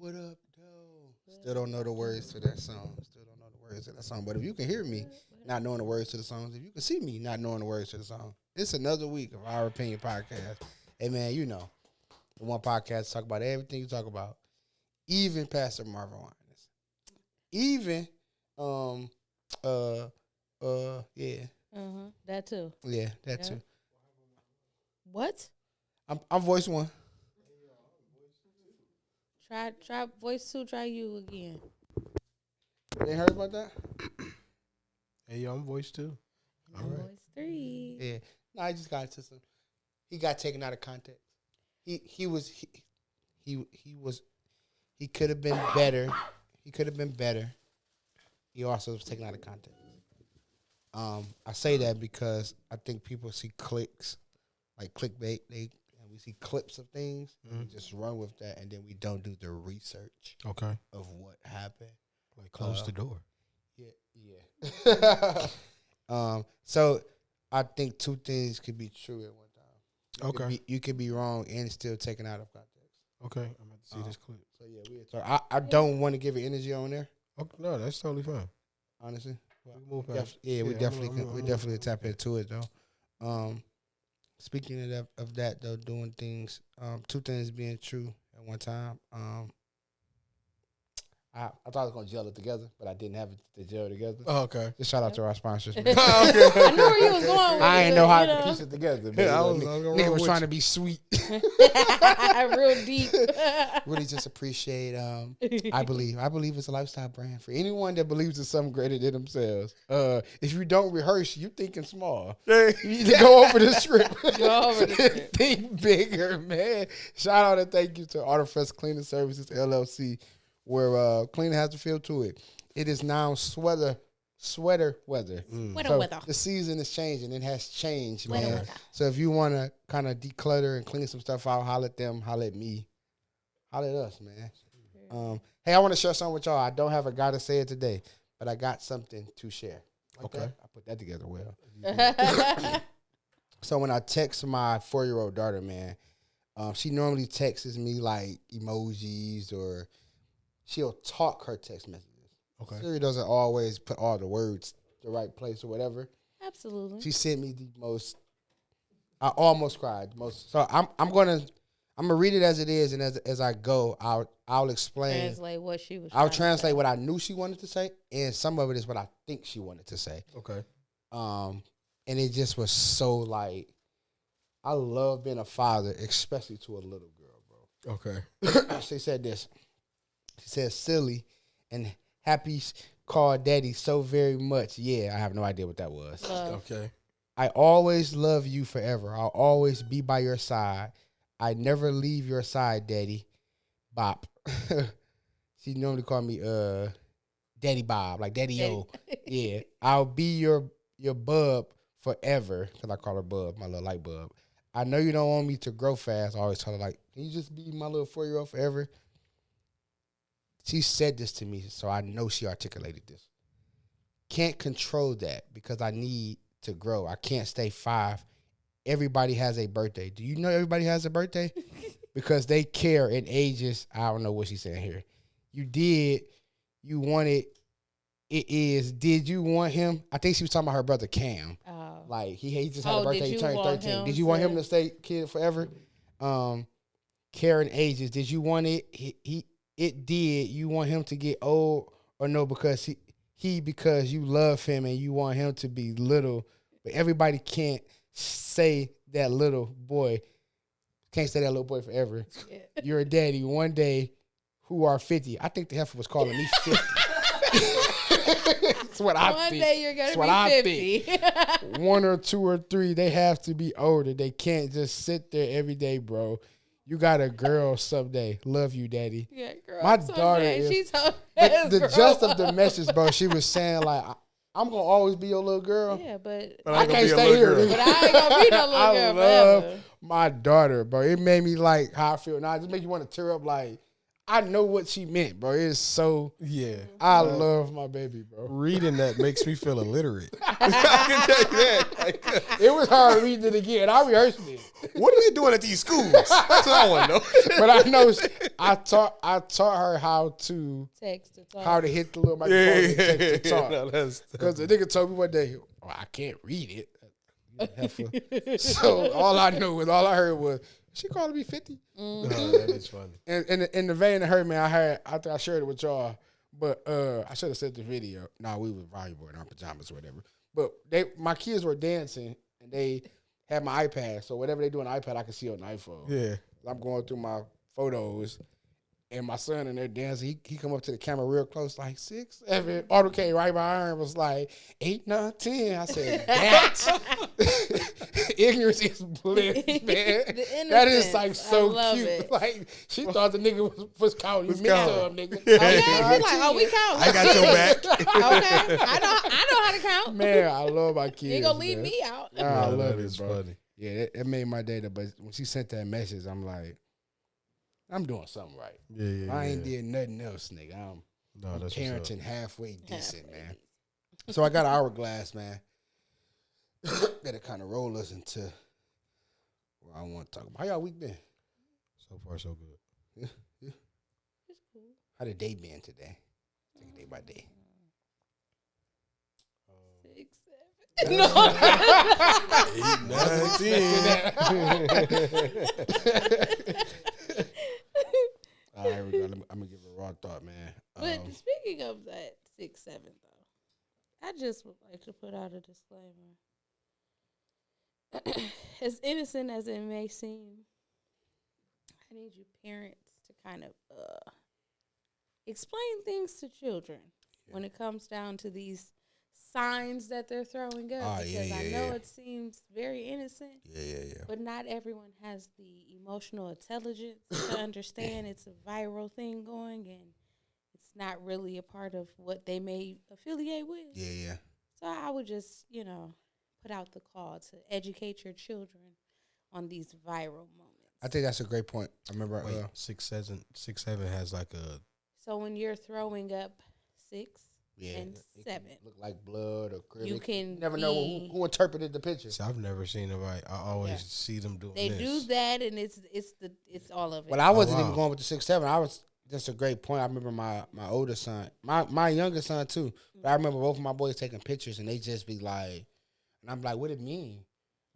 What up, though? Still don't know the words to that song. Still don't know the words to that song. But if you can hear me not knowing the words to the songs, if you can see me not knowing the words to the song, it's another week of Our Opinion Podcast. Hey, man, you know, the one podcast talk about everything you talk about, even Pastor Marvin Winans. Even, yeah. That too. Yeah, that too. What? I'm voice one. Try voice 2. Try you again. They heard about that? Hey, yo, I'm voice 2. All right. Voice 3. Yeah. No, I just got into some. He got taken out of context. He could have been better. He could have been better. He also was taken out of context. I say that because I think people see clicks, like clickbait. We see clips of things, and we just run with that, and then we don't do the research Okay. of what happened. Like, close the door. Yeah. So I think two things could be true at one time. You could be wrong and still taken out of context. Okay. I'm about to see this clip. So yeah, I don't want to give it energy on there. Okay, no, that's totally fine. Honestly. We can move past. We definitely tap into it though. Speaking of that though, doing things, two things being true at one time. I thought I was gonna gel it together, but I didn't have it to gel together. Oh, okay. Just shout out to our sponsors. I knew where you was going with I it, ain't know how you to piece it together. Man. Yeah, I was Nigga gonna was roll trying to with be sweet. Real deep. Really just appreciate. I believe it's a lifestyle brand for anyone that believes in something greater than themselves. If you don't rehearse, you thinking small. You need to go over the script. Go over the script. Think bigger, man. Shout out and thank you to Artifresh Cleaning Services LLC, where cleaning has a feel to it. It is now sweater weather. Weather weather. The season is changing. It has changed, Weather man. weather. So if you want to kind of declutter and clean some stuff out, holler at them, holler at me, holler at us, man. Hey, I want to share something with y'all. I don't have a guy to say it today, but I got something to share. Okay. I put that together well. So when I text my 4-year-old daughter, man, she normally texts me like emojis or she'll talk her text messages. Okay. Siri doesn't always put all the words the right place or whatever. Absolutely. She sent me the most. I almost cried. So I'm gonna read it as it is, and as I go, I'll explain. Translate what she was. I'll translate what I knew she wanted to say, and some of it is what I think she wanted to say. Okay. And it just was so like, I love being a father, especially to a little girl, bro. Okay. She said this. She said, "Silly and happy call daddy so very much." Yeah, I have no idea what that was. Okay. "I always love you forever. I'll always be by your side. I never leave your side, daddy. Bop." She normally call me Daddy Bob, like Daddy Yo. Yeah. "I'll be your bub forever," because I call her Bub, my little light bulb. "I know you don't want me to grow fast." I always tell her, like, "Can you just be my little 4-year-old forever?" She said this to me, so I know she articulated this. "Can't control that because I need to grow. I can't stay 5. Everybody has a birthday." Do you know everybody has a birthday? Because they care in ages. I don't know what she's saying here. You wanted, did you want him? I think she was talking about her brother Cam. Like, he just had a birthday, he turned 13. Did you want him to stay kid forever? Care in ages. Did you want it? It did. You want him to get old or no? Because because you love him and you want him to be little, but everybody can't say that little boy. Can't stay that little boy forever. Yeah. You're a daddy one day who are 50. I think the heifer was calling me 50. That's what I think. One day you're going to be 50. 1 or 2 or 3, they have to be older. They can't just sit there every day, bro. You got a girl someday. Love you, daddy. Yeah, girl. My daughter is. She told the gist of the message, bro, she was saying, like, I'm going to always be your little girl. Yeah, but I can't stay here. But I ain't going to be no little girl love forever. My daughter, bro. It made me like how I feel now. It just make you want to tear up like, I know what she meant, bro. It's so. Yeah. I love my baby, bro. Reading that makes me feel illiterate. I can tell you that. Like, It was hard reading it again. I rehearsed it, what are they doing at these schools? That's what I want to know. but I know I taught her how to Text to talk. hit the little microphone and text to talk. No, Because the nigga told me one day, I can't read it. So all I heard was, she calling me 50. no, that is funny. And in the vein of her, man, I think I shared it with y'all, but I should have sent the video. Nah, we were volleyball in our pajamas or whatever. But my kids were dancing and they had my iPad, so whatever they do on the iPad, I can see on the iPhone. Yeah. I'm going through my photos. And my son in there dancing, he come up to the camera real close, like 6, 7. Auto came right behind her and was like 8, 9, 10. I said, that's ignorance is bliss, man. That is like so cute. It. Like she thought the nigga was counting me up, nigga. Okay, she's like, oh, we count. I got your back. Okay, I know how to count. Man, I love my kids. You ain't gonna leave me out. Nah, I love that it, is bro. funny. Yeah, it made my day. But when she sent that message, I'm like, I'm doing something right. Yeah. I ain't did nothing else, nigga. I'm that's parenting halfway decent, man. So I got an hourglass, man. That'll kind of roll us into what I want to talk about. How y'all week been? So far, so good. Yeah. It's cool. How the day been today? Take it day by day. 6, 7. No. 8, 9, 10. All right, here we go. I'm gonna give it a raw thought, man. But speaking of that 6, 7 though, I just would like to put out a disclaimer. As innocent as it may seem, I need you parents to kind of explain things to children when it comes down to these signs that they're throwing up. Because I know it seems very innocent. Yeah. But not everyone has the emotional intelligence to understand it's a viral thing going and it's not really a part of what they may affiliate with. Yeah. So I would just, put out the call to educate your children on these viral moments. I think that's a great point. I remember. Wait, 6, 7 has like a. So when you're throwing up 6 Yeah, and 7, look like blood or acrylic. you can You never know who interpreted the picture. See, I've never seen it right. I always see them doing They this. do that, and it's all of it. Well, I wasn't even wow. going with the 6, 7. I was just a great point. I remember my older son, my younger son too. But I remember both of my boys taking pictures, and they just be like, and I'm like, what it mean?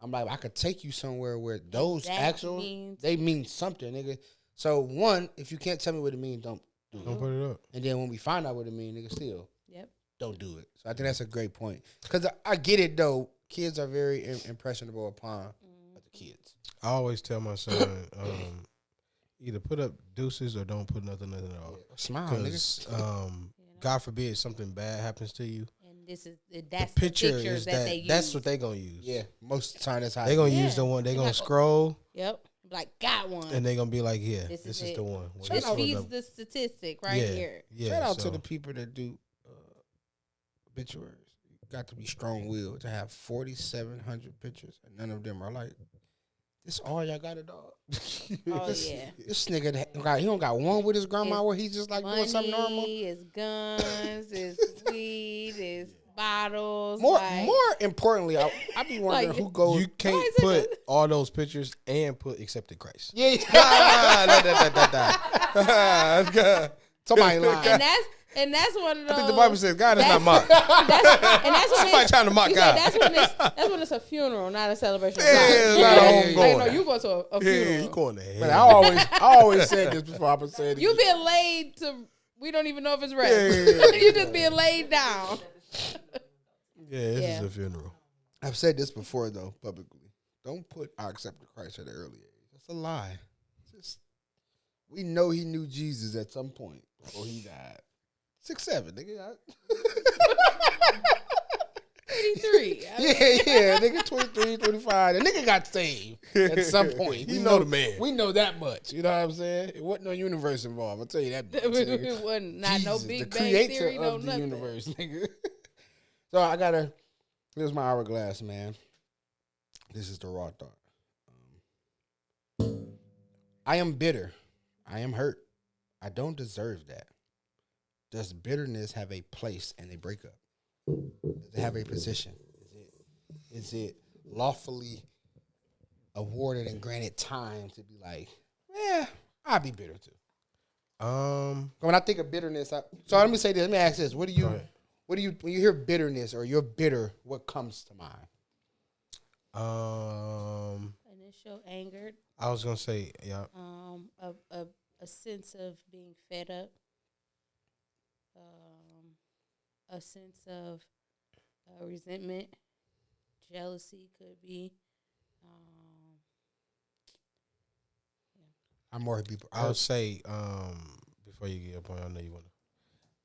I'm like, I could take you somewhere where those they mean something, nigga. So one, if you can't tell me what it means, don't do it. Don't put it up. And then when we find out what it means, nigga, still. Yep. Don't do it. So I think that's a great point. Because I get it, though. Kids are very impressionable upon other kids. I always tell my son, either put up deuces or don't put nothing at all. Smile, nigga. Because, God forbid something bad happens to you. And that's The the picture pictures is that they use. that's what they going to use. Yeah, most of the time that's how They going to Yeah. use the one. They going Like, to scroll, Yep. Like, got one. and they going to be like, yeah, This this is is the one. This out feeds the statistic right here. Yeah, Shout out so, to the people that do obituaries. You got to be strong-willed to have 4,700 pictures, and none of them are like, this all y'all got a dog. Oh, yeah. This nigga, he don't got one with his grandma It's where he's just like doing something normal. It's guns, it's weed, it's bottles. More like, importantly, I be wondering Like, who goes. you can't Why is it put all those pictures and put accepted Christ. Yeah, somebody lying. and that's one of those. I think the Bible says God is not mocked. That's when Somebody trying to mock you God. said that's when it's a funeral, not a celebration. Yeah, it's not a Like, homegoing. no, you go to a Yeah, funeral. you going to hell. Man, I always said this before. I'm saying it. You been laid to. We don't even know if it's ready. Yeah. You just being laid down. Yeah, this Yeah. is a funeral. I've said this before though publicly. Don't put I accepted Christ at an early age. That's a lie. We know he knew Jesus at some point before he died. 6, 7, nigga. 83. Yeah, nigga, 23, 25. The nigga got saved at some point. He know the man. We know that much. You know what I'm saying? It wasn't no universe involved. I'll tell you that much. nigga. It wasn't not no Jesus, Big the Bang creator Theory, no of the nothing. universe, nigga. So here's my hourglass, man. This is the raw thought. I am bitter. I am hurt. I don't deserve that. Does bitterness have a place in a breakup? Does it have a position? Is it lawfully awarded and granted time to be like, I'll be bitter too. When I think of bitterness, so let me say this. Let me ask this: What do you when you hear bitterness or you're bitter? What comes to mind? Initial anger. I was gonna say, yeah. A sense of being fed up. A sense of resentment, jealousy could be. I'm more people. I'll say, before you get up on, I know you wanna.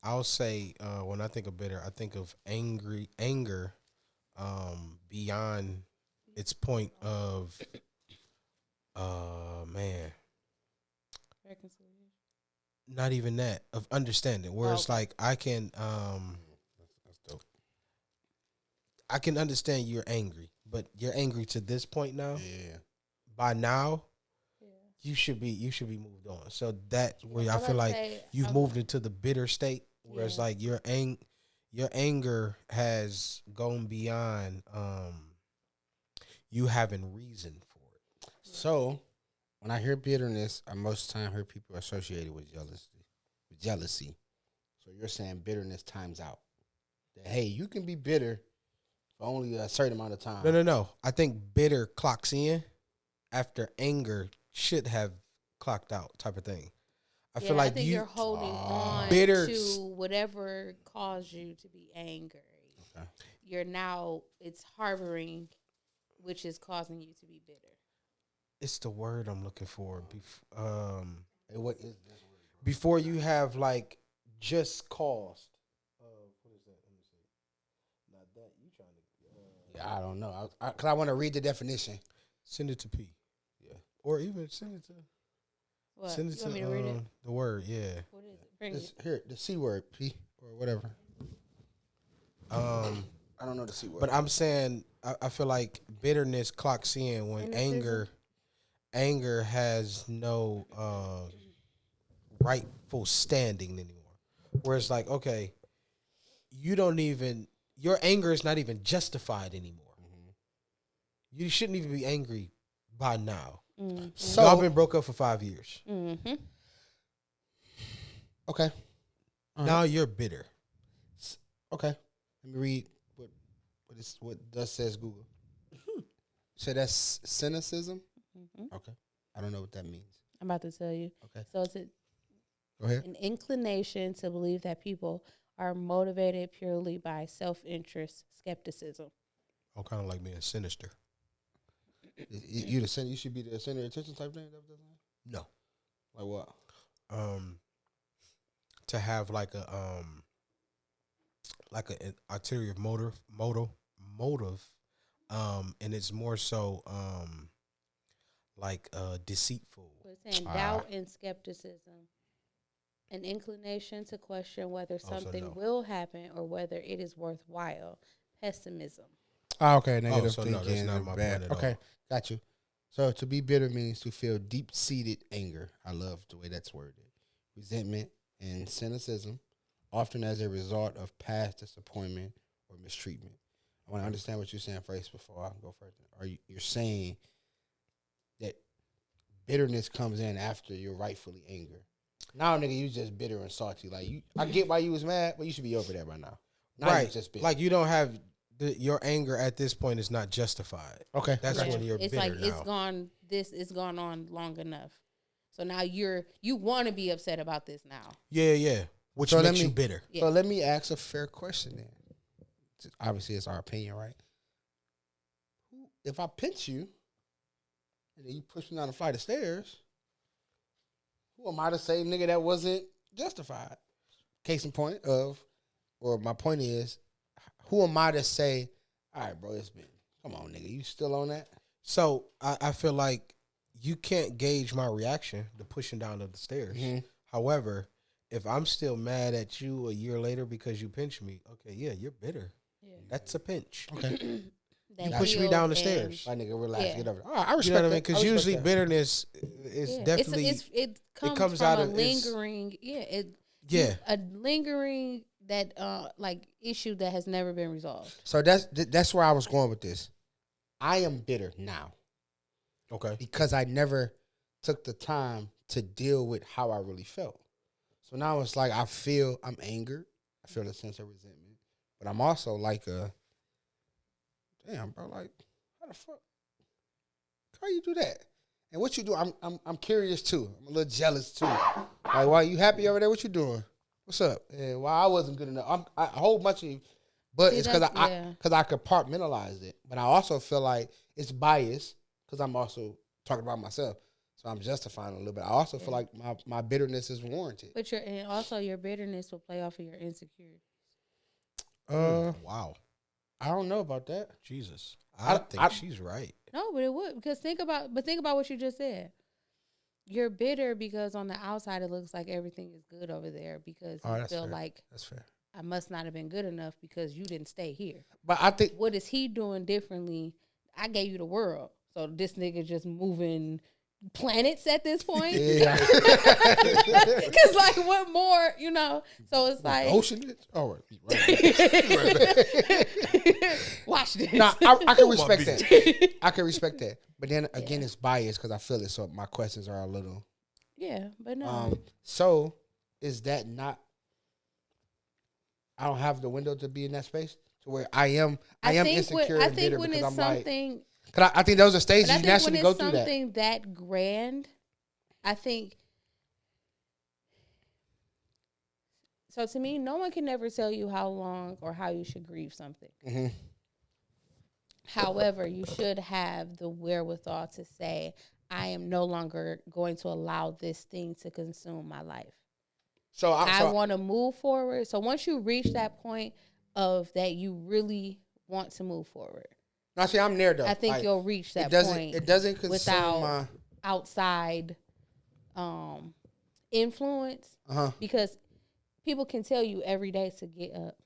I'll say, when I think of bitter, I think of anger, beyond its point of, man, Reconciliation. not even that, of understanding. Where it's like I can, That's dope. I can understand you're angry, but you're angry to this point now. Yeah. By now, Yeah. you should be moved on. So that's where I was feel about to like say, you've moved into the bitter state, where it's Yeah. like your anger has gone beyond you having reason for it. So, when I hear bitterness, I most of the time hear people associated with jealousy. So you're saying bitterness times out. That hey, you can be bitter for only a certain amount of time. No. I think bitter clocks in after anger should have clocked out, type of thing. I feel like I think you're holding on bitter to whatever caused you to be angry. Okay. It's harboring, which is causing you to be bitter. It's the word I'm looking for. And what is this word? Before you have like just caused. What is that? Let me see. Not that you trying to. Yeah, I don't know. Because I want to read the definition. Send it to P. Yeah. Or even send it to. What? Send it You to want me to read it? the word. Yeah. What is it? Bring This, it. here, the C word, P, or whatever. I don't know the C word. But I'm saying I feel like bitterness clocks in when Cynicism? anger has no rightful standing anymore. Where it's like, okay, your anger is not even justified anymore. You shouldn't even be angry by now. Mm-hmm. So, Y'all been broke up for 5 years. Mm-hmm. okay. All Now right. you're bitter. Okay. Let me read what thus says Google. So that's cynicism? Mm-hmm. Okay. I don't know what that means. I'm about to tell you. Okay. So it's Go ahead. an inclination to believe that people are motivated purely by self-interest, skepticism. I'm kind of like being sinister. You the center. You should be the center of attention type thing. Is that what that's saying? No. Like what? To have like an ulterior motive, and it's more so like deceitful. So it's saying doubt and skepticism. An inclination to question whether something no. will happen or whether it is worthwhile. Pessimism. Oh, okay. Negative so no, thinking. that's not my bad. point at Okay. all. Got you. So to be bitter means to feel deep-seated anger. I love the way that's worded. Resentment and cynicism, often as a result of past disappointment or mistreatment. I want to understand what you're saying first before I go further. You're saying that bitterness comes in after you're rightfully angry? Now, nigga, you just bitter and salty. Like I get why you was mad, but you should be over that by now. Now Right. you just bitter. Like you don't have your anger at this point is not justified. Okay. That's Yeah. when you're It's bitter like now. it's gone on long enough. So now you want to be upset about this now. Yeah. Which So let makes you me- bitter. Yeah. So let me ask a fair question then. Obviously, it's our opinion, right? If I pinch you and then you push me down a flight of stairs, who am I to say, nigga, that wasn't justified? Case in point or my point is, who am I to say, all right, bro, come on, nigga, you still on that? So I feel like you can't gauge my reaction to pushing down the stairs. Mm-hmm. However, if I'm still mad at you a year later because you pinched me, okay, yeah, you're bitter. Yeah. That's a pinch. Okay. that You push me healed down the and- stairs. My nigga, relax, Yeah. get over it. All right, I You respect know what I mean? that. Because I respect usually that. bitterness is Yeah. definitely it comes comes from out a of- it's- lingering yeah. a lingering that like issue that has never been resolved. So that's where I was going with this. I am bitter now Okay. because I never took the time to deal with how I really felt. So now it's like I'm angered. I feel a sense of resentment, but I'm also like damn, bro, like how the fuck? How you do that? And what you do? I'm curious too. I'm a little jealous too. Like, why you happy over there? What you doing? What's up? Yeah, well, I wasn't good enough. A whole bunch of, but See, it's because that's- I compartmentalized it. But I also feel like it's biased because I'm also talking about myself, so I'm justifying a little bit. I also feel like my bitterness is warranted. But and also your bitterness will play off of your insecurity. Wow. I don't know about that. Jesus. I- I think I- she's right. No, but it would because think about what you just said. You're bitter because on the outside it looks like everything is good over there because Oh, you that's feel fair. like That's fair. I must not have been good enough because you didn't stay here. But I think What is he doing differently? I gave you the world, so this nigga just moving planets at this point. yeah, Because like, what more? So it's like ocean. All right, watch this. Nah, I can Oh, my respect bitch. that. I can respect that. But then again, it's biased because I feel it. So my questions are a little. Yeah, but no. So is that not? I don't have the window to be in that space to where I am insecure and bitter when because it's I'm something, like. Cause I think those are but stages I you think when naturally it's go through that. something that grand, I think. So to me, no one can ever tell you how long or how you should grieve something. Mm-hmm. However, you should have the wherewithal to say, I am no longer going to allow this thing to consume my life. So I want to move forward. So once you reach that point of that you really want to move forward, I see. I'm there though. I think Like, you'll reach that point. It doesn't consume without my. outside influence because people can tell you every day to get up.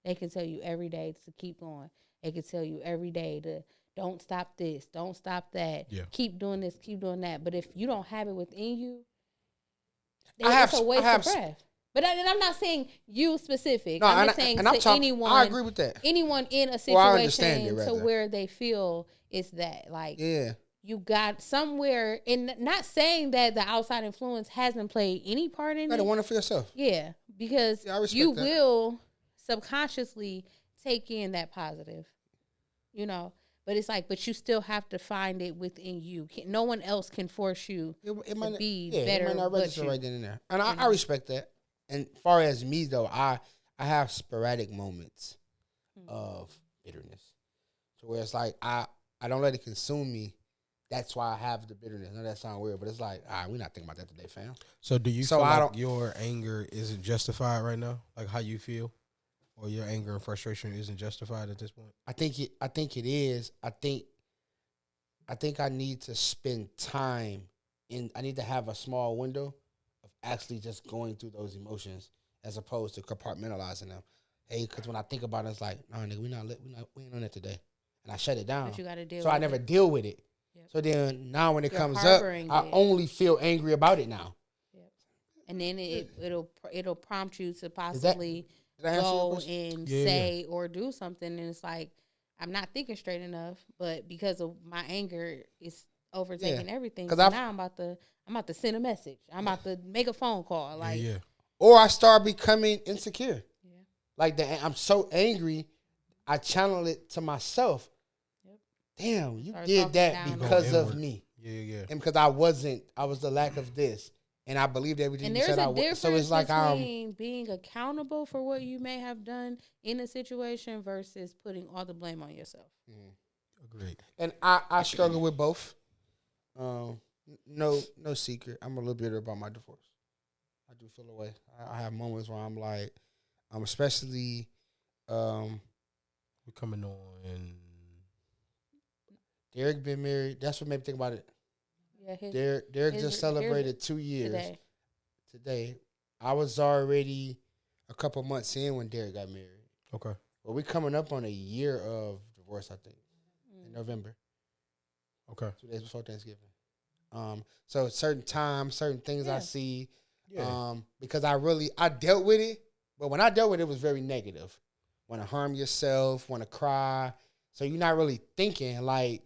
They can tell you every day to keep going. They can tell you every day to don't stop this, don't stop that. Yeah. Keep doing this, keep doing that. But if you don't have it within you, I have- it's a waste I have of breath. But I'm not saying you specific. No, I'm just saying to anyone. I agree with that. Anyone in a Well, I understand situation it, to rather. where they feel it's that like Yeah. you got somewhere, and not saying that the outside influence hasn't played any part in You gotta it. want it for yourself. Yeah, because Yeah, I respect you that. will subconsciously take in that positive, But it's like, but you still have to find it within you. No one else can force you It might to be It better. might not but register you. right then and there, and I respect that. And far as me though, I have sporadic moments of bitterness, so where it's like I don't let it consume me. That's why I have the bitterness. I know that sounds weird, but it's like, we're not thinking about that today, fam. So do you So feel I like don't- your anger isn't justified right now? Like how you feel? Or your anger and frustration isn't justified at this point? I think it is. I think I need to spend time I need to have a small window of actually just going through those emotions as opposed to compartmentalizing them. Hey, because when I think about it, it's like, no, nigga, we ain't on it today, and I shut it down. But you got to deal. So I with never it. deal with it. Yep. So then now when it You're comes up, harboring I it. only feel angry about it now. And then it'll prompt you to possibly Did I answer your go question? and Yeah, say or do something, and it's like I'm not thinking straight enough, but because of my anger, it's overtaking everything. 'Cause So I've- now I'm about to send a message. I'm about to make a phone call. Like, yeah. Or I start becoming insecure. Yeah. Like I'm so angry, I channel it to myself. Yep. Damn, you Start did talking that down because on of it. me, Yeah. and because I was the lack of this, and I believed everything and you there's said I a was. difference So it's like between being accountable for what you may have done in a situation versus putting all the blame on yourself. Agreed. and I struggle with both. No secret. I'm a little bitter about my divorce. I do feel away. I have moments where I'm like, especially, We're coming on. Derek been married. That's what made me think about it. Yeah, Derek his- just celebrated 2 years today. I was already a couple months in when Derek got married. Okay. Well, we coming up on a year of divorce, I think. in November. Okay. 2 days before Thanksgiving. So certain times, certain things I see. Yeah. Because I dealt with it, but when I dealt with it, it was very negative. Want to harm yourself, want to cry. So you're not really thinking like,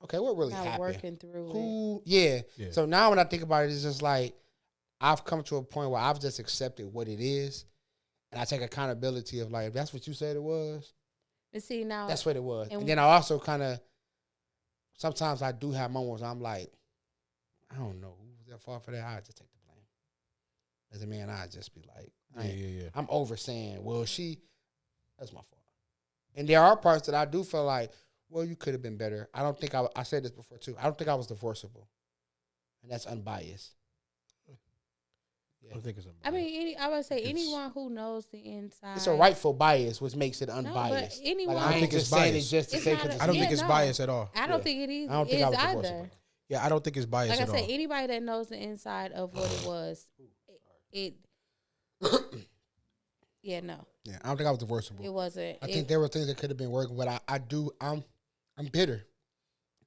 okay, what really not happened? working through Who? it. Yeah. So now when I think about it, it's just like I've come to a point where I've just accepted what it is, and I take accountability of like, if that's what you said it was. And see now, that's what it was. And then I also kind of sometimes I do have moments where I'm like, I don't know who was at fault for that. I just take the blame. As a man, I just be like, I'm over saying, well, that's my fault. And there are parts that I do feel like, well, you could have been better. I don't think I said this before too. I don't think I was divorceable, and that's unbiased. I don't think it's unbiased. I mean, I would say anyone who knows the inside. It's a rightful bias, which makes it unbiased. No, but anyone, I ain't just saying it just to say because I don't think it's biased at all. I don't think it is. I don't think I was either. divorceable. Yeah, I don't think it's biased at all. Like I said, anybody that knows the inside of what it was, it yeah, no. Yeah, I don't think I was divorceable. It wasn't. I think there were things that could have been working, but I'm bitter.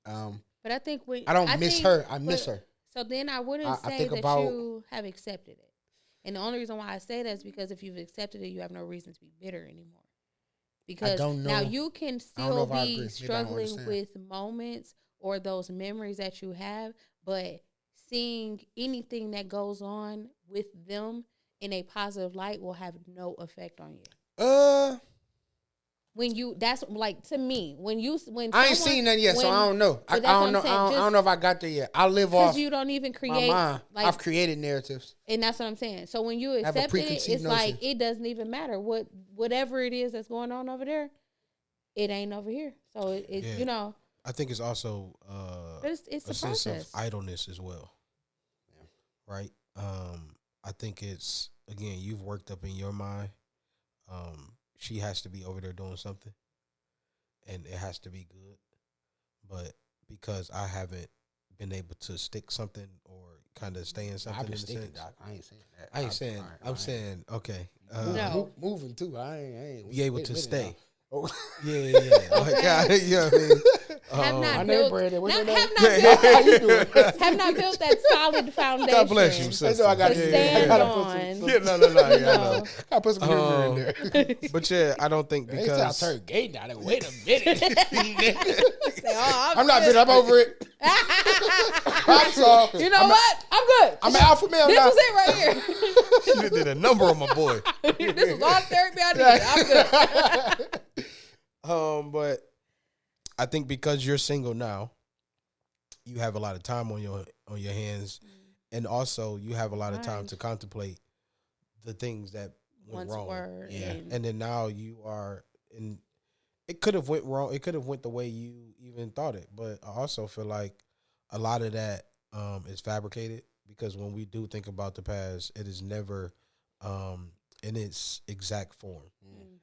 But I think I don't miss her. I miss her. So then I wouldn't say that you have accepted it. And the only reason why I say that is because if you've accepted it, you have no reason to be bitter anymore. Because now you can still be struggling with moments or those memories that you have, but seeing anything that goes on with them in a positive light will have no effect on you. That's like, to me, when I ain't seen that yet, so I don't know. I don't know. I don't know if I got there yet. I live off. Because you don't even create. My mind. Like, I've created narratives, and that's what I'm saying. So when you accept it, it's notion. Like it doesn't even matter whatever it is that's going on over there. It ain't over here. So you know. I think it's also it's a sense process. of idleness as well. Yeah. Right. I think it's, again, you've worked up in your mind. She has to be over there doing something, and it has to be good. But because I haven't been able to stick something or kind of stay in something, I've been in a sticking, sense. Doc. I ain't saying that. I ain't saying. I'm saying okay. No. Moving too. I ain't be able to stay. Oh. Yeah. Like, you know what I mean? Have not built that solid foundation. God bless you, sister. I gotta stand on. No. I put some humor in there. But yeah, I don't think because I turned gay now. Wait a minute. I'm not bitter. I'm over it. You know what? I'm good. I'm an alpha male. This was it right here. She did a number on my boy. This was all therapy I needed. I'm good. But I think because you're single now, you have a lot of time on your hands, and also you have a lot of time to contemplate the things that went wrong. And then now you are in. It could have went wrong. It could have went the way you even thought it. But I also feel like a lot of that is fabricated, because when we do think about the past, it is never in its exact form.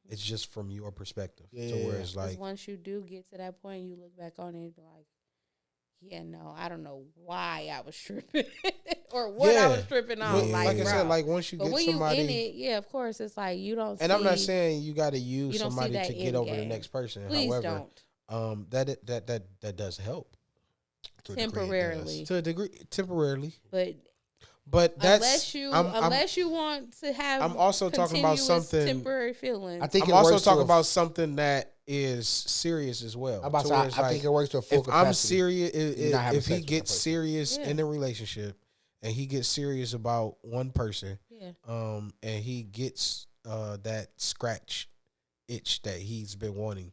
It's just from your perspective. Yeah. So where it's like, once you do get to that point, you look back on it and be like, yeah, no, I don't know why I was tripping or what I was tripping on. Like I said, like once you get somebody, when you in it, yeah, of course, it's like you don't. And I'm not saying you got to use somebody to get over the next person. Please However, don't. That does help temporarily. To a degree, temporarily. But that's unless you want to have. I'm also talking about something temporary feelings. I think I'm also talking about something that is serious as well. I think it works to a full capacity. I'm serious, if he gets serious in the relationship, and he gets serious about one person, and he gets that scratch itch that he's been wanting,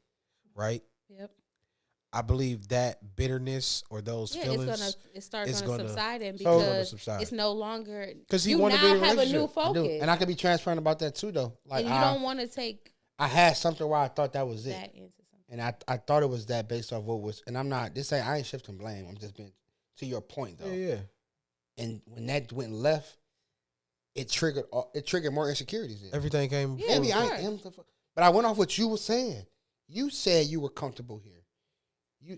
right? Yep. I believe that bitterness or those feelings it's going to subside, and because it's no longer because he now have a new focus. And I can be transparent about that too, though. Like, and you don't want to take. I had something where I thought that was it, and I thought it was that based off what was. And I'm not. I ain't shifting blame. I'm just being to your point though. Yeah. And when that went left, it triggered more insecurities. Everything came. Maybe I am, but I went off what you were saying. You said you were comfortable here.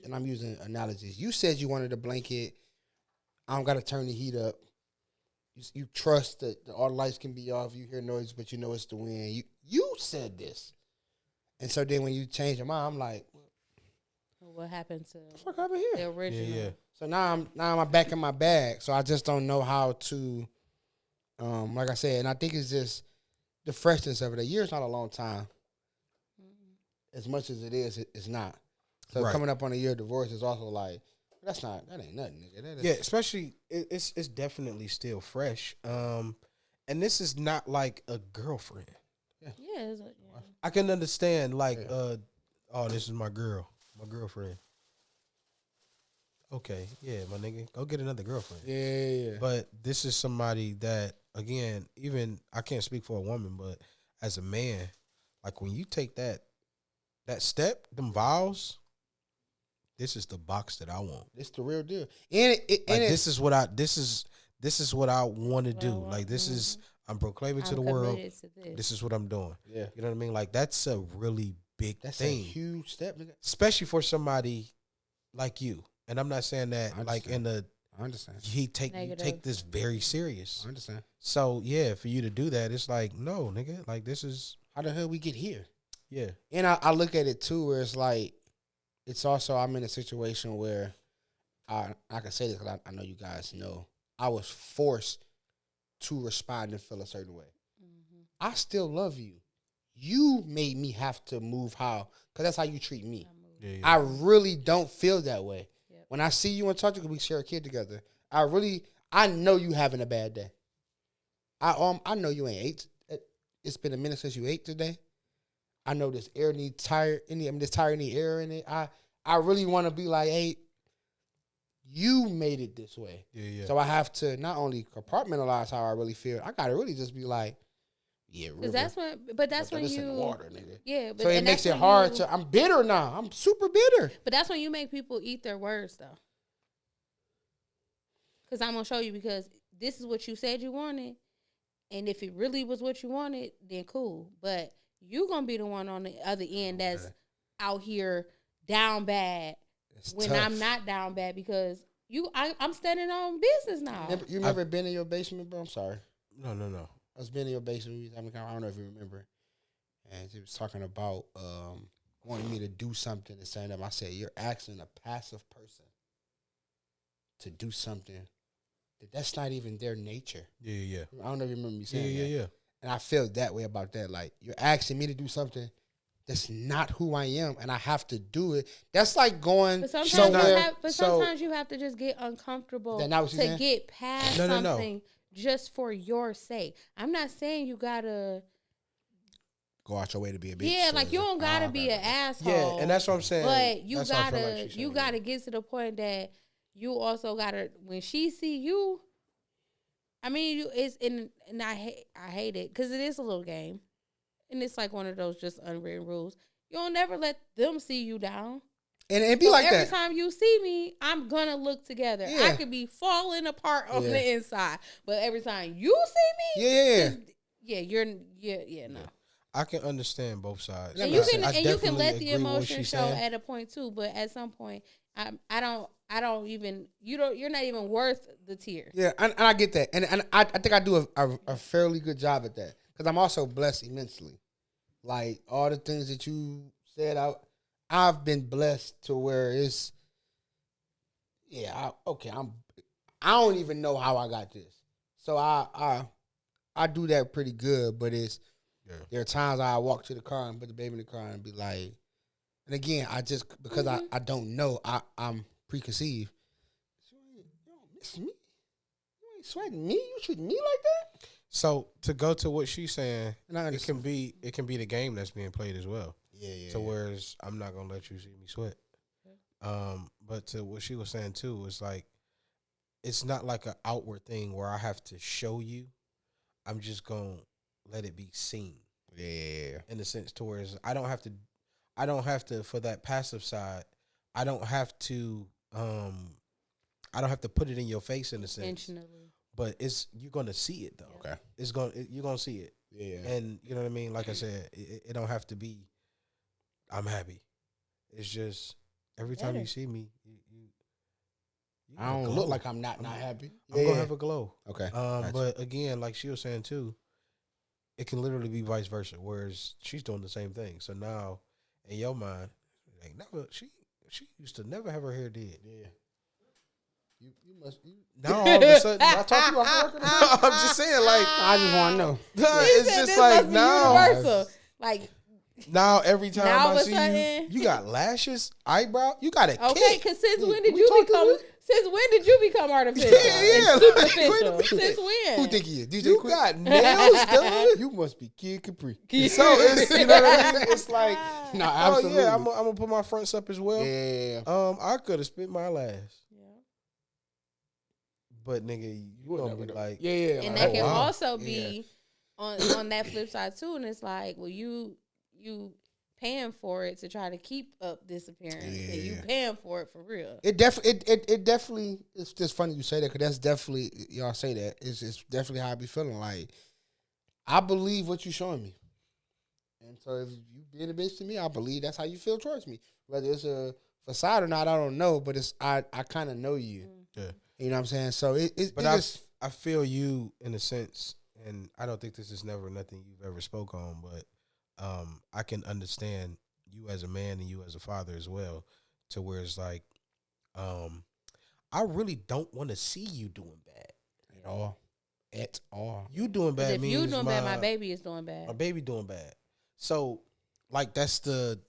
And I'm using analogies. You said you wanted a blanket. I don't got to turn the heat up. You trust that all the lights can be off. You hear noise, but you know it's the wind. You said this. And so then when you change your mind, I'm like, What happened to the fuck happened here? The original. Yeah. So now I'm back in my bag. So I just don't know how to, like I said, and I think it's just the freshness of it. A year's not a long time. As much as it is, it's not. So coming up on a year of divorce is also like, that ain't nothing, nigga. Yeah, especially it's definitely still fresh. And this is not like a girlfriend. Yeah. I can understand like, oh, this is my girlfriend. Okay, yeah, my nigga, go get another girlfriend. Yeah. But this is somebody that, again, even I can't speak for a woman, but as a man, like when you take that step, them vows, this is the box that I want. It's the real deal. This is what I want to do. Like this is I'm proclaiming to the world. This is what I'm doing. Yeah, you know what I mean. Like that's a really big thing. That's a huge step, nigga. Especially for somebody like you. And I'm not saying that like in the. I understand. You take this very serious. I understand. So yeah, for you to do that, it's like no, nigga. Like this is how the hell we get here. Yeah, and I look at it too, where it's like, it's also I'm in a situation where I can say this because I know you guys know I was forced to respond and feel a certain way. Mm-hmm. I still love you. You made me have to move because that's how you treat me. Yeah. I really don't feel that way. Yep. When I see you and talk to you, we share a kid together. I know you having a bad day. I know you ain't ate. It's been a minute since you ate today. I know this air needs tire. This tire need air in it. I really want to be like, hey, you made it this way. Yeah. So I have to not only compartmentalize how I really feel. I gotta really just be like, yeah, River. That's when you water, nigga. Yeah, but so it makes it hard to. I'm bitter now. I'm super bitter. But that's when you make people eat their words, though. Because I'm gonna show you, because this is what you said you wanted, and if it really was what you wanted, then cool. But you gonna be the one on the other end that's out here down bad when tough. I'm not down bad, because I'm standing on business now. You remember being in your basement, bro? I'm sorry. No. I was being in your basement. I don't know if you remember. And he was talking about wanting me to do something and saying that I said, you're asking a passive person to do something that's not even their nature. Yeah. I don't know if you remember me saying that. Yeah. And I feel that way about that. Like, you're asking me to do something that's not who I am, and I have to do it. That's like going somewhere. Sometimes you have to just get uncomfortable to get past something just for your sake. I'm not saying you gotta go out your way to be a bitch. Yeah, like you don't gotta be an asshole. Yeah, and that's what I'm saying. But you gotta get to the point that you also gotta, when she see you, I mean, I hate it because it is a little game, and it's like one of those just unwritten rules. You don't never let them see you down, and it be like every that. Every time you see me, I'm gonna look together. Yeah. I could be falling apart on the inside, but every time you see me, no. I can understand both sides, and you can let the emotion show at a point too. But at some point, you're not even worth the tears. Yeah, and I get that, and I think I do a fairly good job at that, because I'm also blessed immensely. Like all the things that you said, I've been blessed to where it's, I don't even know how I got this, so I do that pretty good. But there are times I walk to the car and put the baby in the car and be like, and again, I just, because I don't know, I'm preconceived. You don't miss me. You ain't sweating me. You treat me like that. So to go to what she's saying, it can be the game that's being played as well. Yeah. So whereas I'm not gonna let you see me sweat. But to what she was saying too, is like, it's not like an outward thing where I have to show you. I'm just gonna let it be seen. Yeah. In the sense towards I don't have to for that passive side. I don't have to put it in your face in a sense. Intentionally. But you're gonna see it though. Okay. You're gonna see it. Yeah. And you know what I mean? Like I said, it don't have to be I'm happy. It's just every time you see me, you I don't look like I'm not happy. I'm gonna have a glow. Okay. But again, like she was saying too, it can literally be vice versa. Whereas she's doing the same thing. So now, in your mind, like never she She used to never have her hair did. Yeah. You must. Now all of a sudden, I talk to you off the record. I'm just saying, like, I just want to know. It's just like now, universal. Like now every time now I see you, you got lashes, eyebrow, you got a okay. Because since when did you become? Since when did you become artificial? Yeah, superficial. Since when? Who think he is? DJ you Quick? got nails done. You must be Kid Capri. So it's, you know what I mean? It's like, No, absolutely. oh yeah, I'm gonna put my fronts up as well. Yeah. I could have spit my last. But nigga, you gonna be like, yeah, and like, that can wow. also be on that flip side too. And it's like, well, you paying for it to try to keep up this appearance, and you paying for it for real. It definitely. It's just funny you say that, because that's definitely, y'all say that. It's definitely how I be feeling. Like, I believe what you showing me, and so if you being a bitch to me, I believe that's how you feel towards me. Whether it's a facade or not, I don't know, but it's I kind of know you. yeah. You know what I'm saying? So But I feel you in a sense, and I don't think this is never nothing you've ever spoke on, but I can understand you as a man and you as a father as well, to where it's like, I really don't want to see you doing bad at all. You doing bad if means you doing bad, my baby is doing bad. My baby doing bad. So, like, that's the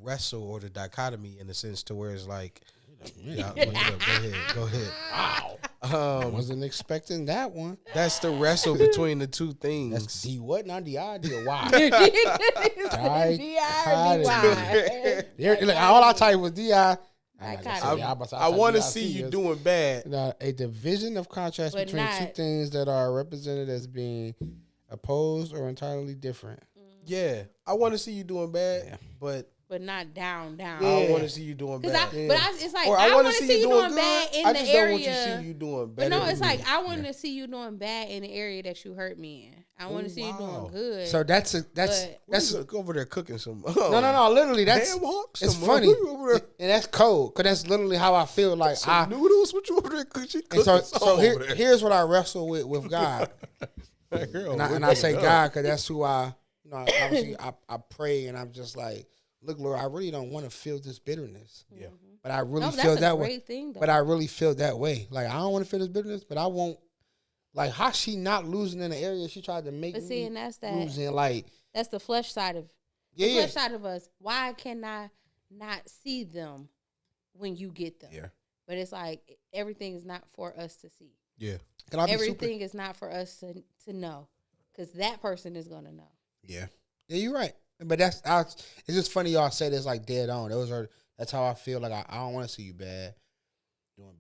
wrestle or the dichotomy in the sense to where it's like, go ahead. Wow. I wasn't expecting that one. That's the wrestle between the two things. That's D what? Not the idea. Why? All I tell you was DI. I want to see you doing bad. A division of contrast between two things that are represented as being opposed or entirely different. Yeah, I want to see you doing bad, but not down. I want to see you doing bad. It's like I want to see you doing bad in the area. I just don't want you to see you doing bad. But no, it's like I want to see you doing bad in the area that you hurt me in. I want to see you doing good. So that's over there cooking some. No. Literally, that's it's funny, and that's cold, because that's literally how I feel. Like noodles. What you over there cooking? So here's what I wrestle with God, and I say God because that's who I pray, and I'm just like, look, Lord, I really don't want to feel this bitterness. Yeah, but I really feel that way. But I really feel that way. Like, I don't want to feel this bitterness, but I won't. Like, how she not losing in the area she tried to make me and that's that, losing? Like, that's the flesh side of flesh side of us. Why can I not see them when you get them? Yeah. But it's like everything is not for us to see. Yeah. Everything is not for us to know, because that person is gonna know. Yeah. Yeah, you're right. But it's just funny y'all say this like dead on. That's how I feel. Like, I don't want to see you doing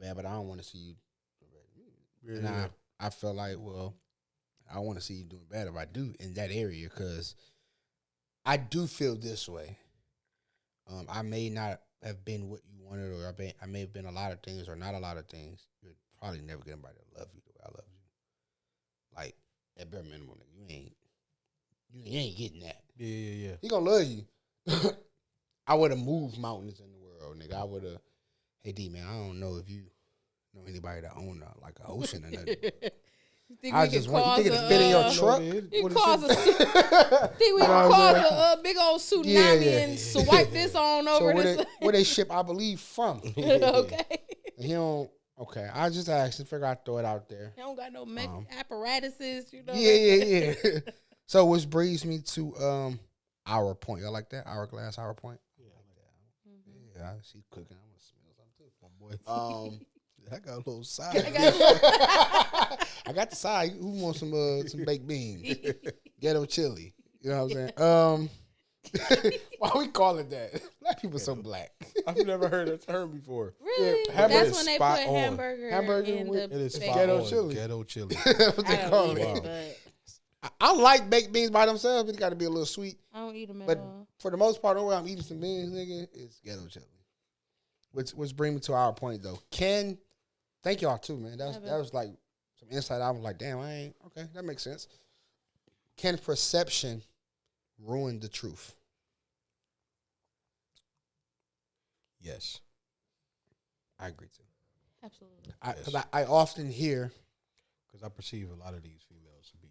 bad, but I don't want to see you doing bad. And I feel like, well, I want to see you doing bad if I do in that area, because I do feel this way. I may not have been what you wanted, or I may have been a lot of things or not a lot of things. You're probably never get anybody to love you the way I love you. Like, at bare minimum, you ain't getting that. Yeah. He gonna love you. I would have moved mountains in the world, nigga. I would have. Hey D, man, I don't know if you know anybody that own like an ocean or nothing. I just want you think it fit in your truck. Think we can cause a big old tsunami and swipe this on over this. Where they ship, I believe, from. Okay. And he don't. Okay, I just asked to figure out, throw it out there. He don't got no apparatuses, you know. Yeah. So, which brings me to Hour Point. Y'all like that? Hourglass, Hour Point. Yeah, I like that. Yeah, she's cooking. I'm gonna smell something too, my boy. I got a little side. I got the side. Who wants some baked beans? Ghetto chili. You know what I'm saying? Why we call it that? Black people so black. I've never heard that term before. Really? Yeah, that's when they put hamburger in the it is ghetto chili. Ghetto chili. That's what they call it. But I like baked beans by themselves, but it got to be a little sweet. I don't eat them at but all. For the most part, the way I'm eating some beans, nigga, it's ghetto chili. Which brings me to Our Point, though. Thank y'all too, man. That was like some insight. I was like, damn, okay, that makes sense. Can perception ruin the truth? Yes. I agree too. Absolutely. Because I often hear, because I perceive a lot of these females to be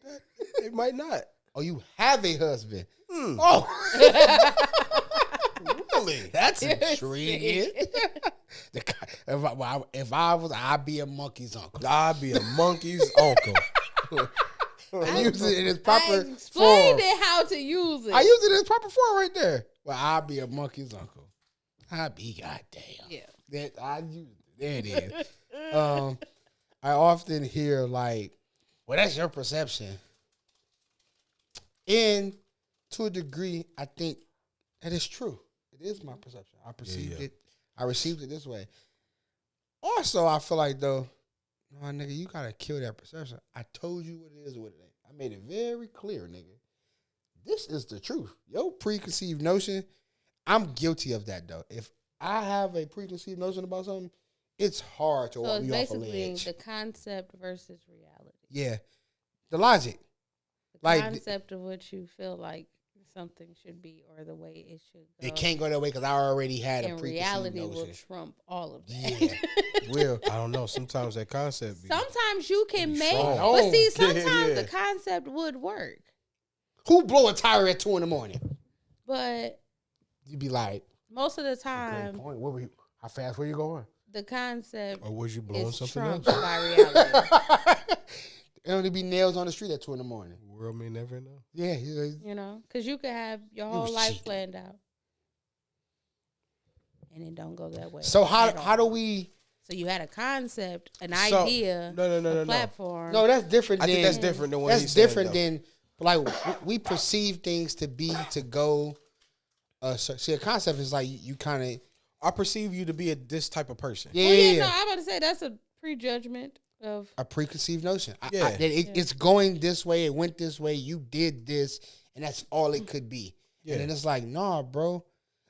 but it might not. Oh, you have a husband. Oh. Really? That's intriguing. If I was, I'd be a monkey's uncle. I'd be a monkey's uncle. I use it in its proper form. I explained it how to use it. I use it in its proper form right there. Well, I'd be a monkey's uncle. I'd be goddamn. Yeah. There it is. I often hear like, well, that's your perception. And to a degree, I think that is true. It is my perception. I perceived it. I received it this way. Also, I feel like, though, no, nigga, you got to kill that perception. I told you what it is and what it ain't. I made it very clear, nigga. This is the truth. Your preconceived notion, I'm guilty of that, though. If I have a preconceived notion about something, it's hard to walk me off a ledge. So it's basically the concept versus reality. Yeah. The logic. The concept of what you feel like something should be or the way it should go. It can't go that way because I already had a preconceived reality notion. will trump all of that. Yeah. Will. I don't know. Sometimes that concept sometimes you can make, but see, sometimes the concept would work. Who blow a tire at 2 a.m? But you'd be like, most of the time, point. How fast were you going? The concept or was you blowing is something trumped else? by reality. There only be nails on the street at 2 a.m. The world may never know. Yeah. You know, because you could have your whole life planned out. And it don't go that way. So how do we... So you had a concept, an idea, a platform. No, that's different I than... think that's different than what that's he's different saying, than... Like, we perceive things to go... see, a concept is like you kind of... I perceive you to be this type of person. Yeah. No, I'm about to say that's a prejudgment of... A preconceived notion. Yeah. It's going this way, it went this way, you did this, and that's all it could be. Yeah. And then it's like, nah, bro.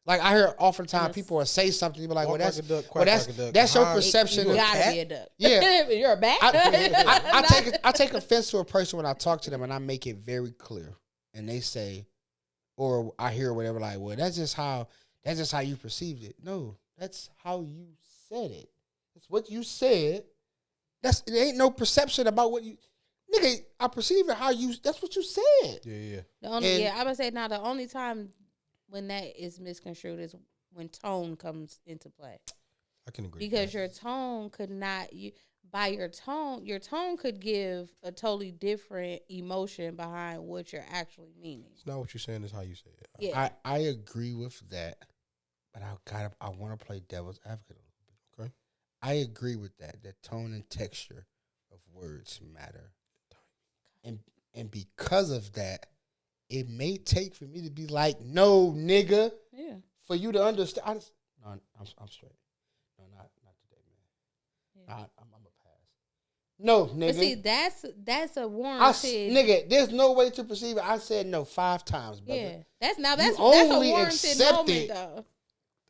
Like, I hear oftentimes people will say something, they be like, that's your perception. You gotta be a duck. Yeah. You're a bat. I take offense to a person when I talk to them and I make it very clear. And they say, or I hear whatever, like, well, that's just how you perceived it. No, that's how you said it. It's what you said. It ain't no perception about what you... Nigga, I perceive it how you... That's what you said. Yeah. I'm going to say now, the only time when that is misconstrued is when tone comes into play. I can agree. Because your tone could not... your tone could give a totally different emotion behind what you're actually meaning. It's not what you're saying, it's how you say it. Yeah. I agree with that, but I want to play devil's advocate a little bit. Okay. I agree with that tone and texture of words matter. And because of that, it may take for me to be like, no, nigga. Yeah. For you to understand. I'm straight. No, not today, man. Yeah. I'm a pass. No, nigga. But see, that's a warranted. Nigga, there's no way to perceive it. I said no 5 times, brother. Yeah. That's a warranted moment, though.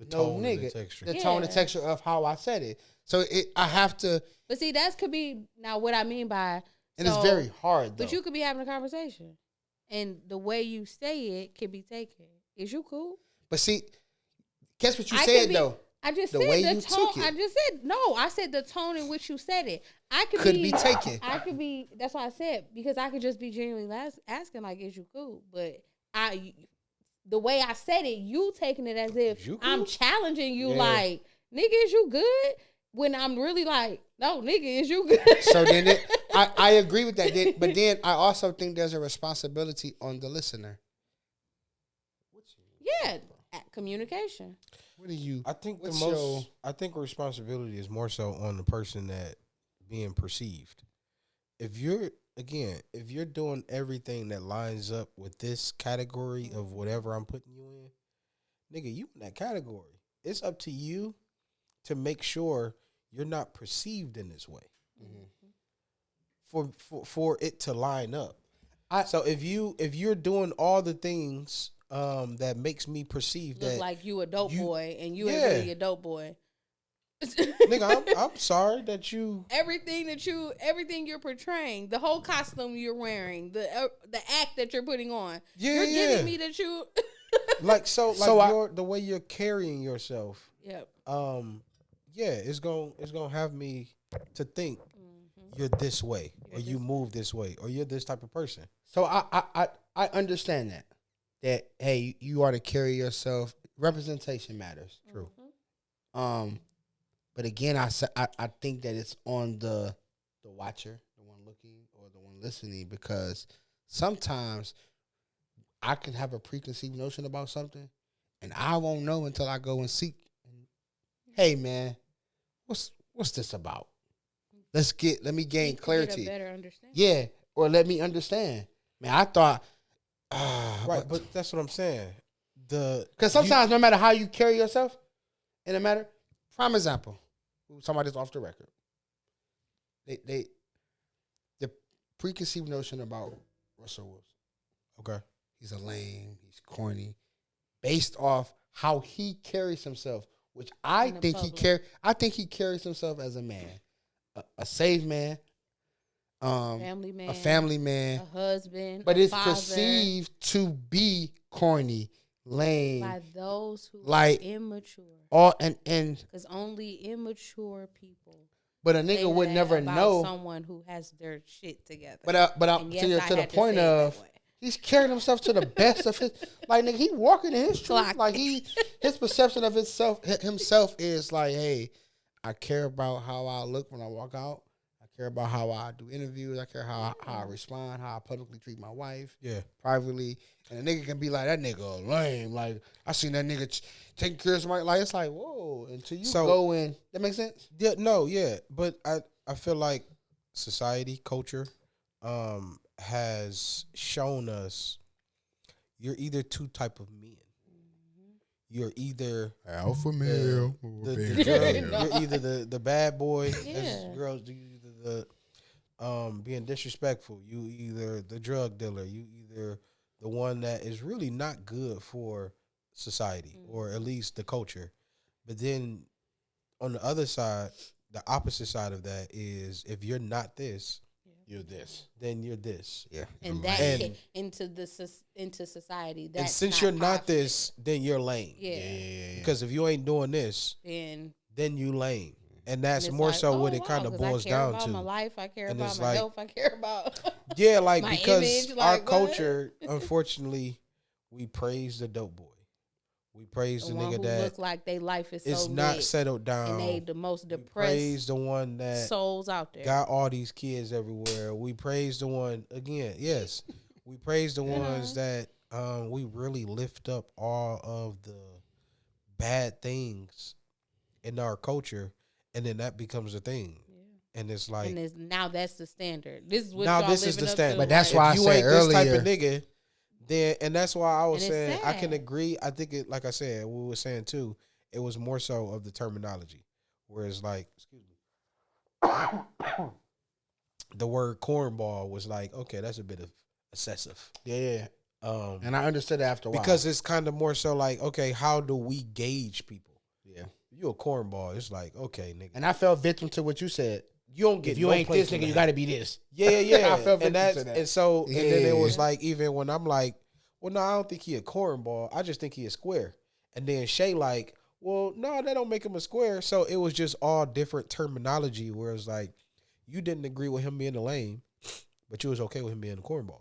The tone and the texture. The tone and texture of how I said it. So I have to. But see, that could be now what I mean by. And it's very hard, though. But you could be having a conversation, and the way you say it can be taken. Is you cool? But see, guess what you said, though? I just said the tone. I just said no. I said the tone in which you said it. Could be taken. I could be. That's why I said, because I could just be genuinely asking like, "Is you cool?" But the way I said it, you taking it as if cool? I'm challenging you, like, "Nigga, is you good?" When I'm really like, "No, nigga, is you good?" So then I agree with that. But then I also think there's a responsibility on the listener. Yeah, communication. What do you? I think I think responsibility is more so on the person that being perceived. If you're doing everything that lines up with this category of whatever I'm putting you in, nigga, you in that category. It's up to you to make sure you're not perceived in this way. Mm-hmm. For it to line up. So if you're doing all the things that makes me perceive look that like you a dope boy and you ain't really a dope boy. Nigga, I'm sorry that you everything you're portraying, the whole costume you're wearing, the act that you're putting on. You're giving me that you the way you're carrying yourself. Yep. It's gonna have me to think you're this way, or you move this way, or you're this type of person. So I understand that. That hey, you are to carry yourself. Representation matters. True. But again, I think that it's on the watcher, the one looking or the one listening, because sometimes I can have a preconceived notion about something, and I won't know until I go and seek. Hey, man, what's this about? Let me gain clarity. Get a better understanding. Yeah, or let me understand. Man, I thought. Right, but that's what I'm saying. Because sometimes, no matter how you carry yourself, in a matter. Prime example, somebody's off the record. The preconceived notion about Russell Wilson. Okay, he's a lame. He's corny, based off how he carries himself, which I think he carries himself as a man, a saved man. Family man, a husband, but it's father, perceived to be corny, lame by those who like are immature. And because only immature people. But a nigga would never know someone who has their shit together. But to the point of he's carrying himself to the best of his like nigga. He walking in his truth. Like his perception of himself is like, hey, I care about how I look when I walk out. Care about how I do interviews. I care how I respond, how I publicly treat my wife. Yeah. Privately. And a nigga can be like, that nigga lame. Like, I seen that nigga taking care of somebody. Like, it's like, whoa. Until you go in. That makes sense? Yeah, no, yeah. But I feel like society, culture, has shown us you're either two type of men. You're either alpha male, you're either the bad boy, as girls do, the being disrespectful. You either the drug dealer. You either the one that is really not good for society or at least the culture. But then on the other side, the opposite side of that is if you're not this, you're this. Then you're this. Yeah. And into society. That's and since you're not this, then you're lame. Yeah. Because if you ain't doing this, then you lame. And that's more like, so what it kind of boils down to. I care about my life. I care about my health. I care about my because image, our culture, unfortunately, we praise the dope boy. We praise the nigga that look like their life is not settled down. And they the most depressed. We praise the one that souls out there got all these kids everywhere. We praise the one again. Yes, we praise the ones that we really lift up all of the bad things in our culture. And then that becomes a thing. Yeah. And it's like... now that's the standard. This is what now this is the standard. But that's why I said earlier... If you ain't this type of nigga, then... And that's why I was saying... I can agree. I think it... Like I said, we were saying too, it was more so of the terminology. Whereas like... Excuse me. The word cornball was like, okay, that's a bit of excessive. Yeah. And I understood it after a while. Because it's kind of more so like, okay, how do we gauge people? Yeah. You a cornball. It's like, okay, nigga. And I fell victim to what you said. You don't get if you ain't this nigga, you gotta be this. Yeah. I fell victim to that. And so and then it was like, even when I'm like, well, no, I don't think he a cornball. I just think he a square. And then Shay like, well, no, that don't make him a square. So it was just all different terminology where it's like, you didn't agree with him being a lame, but you was okay with him being a cornball.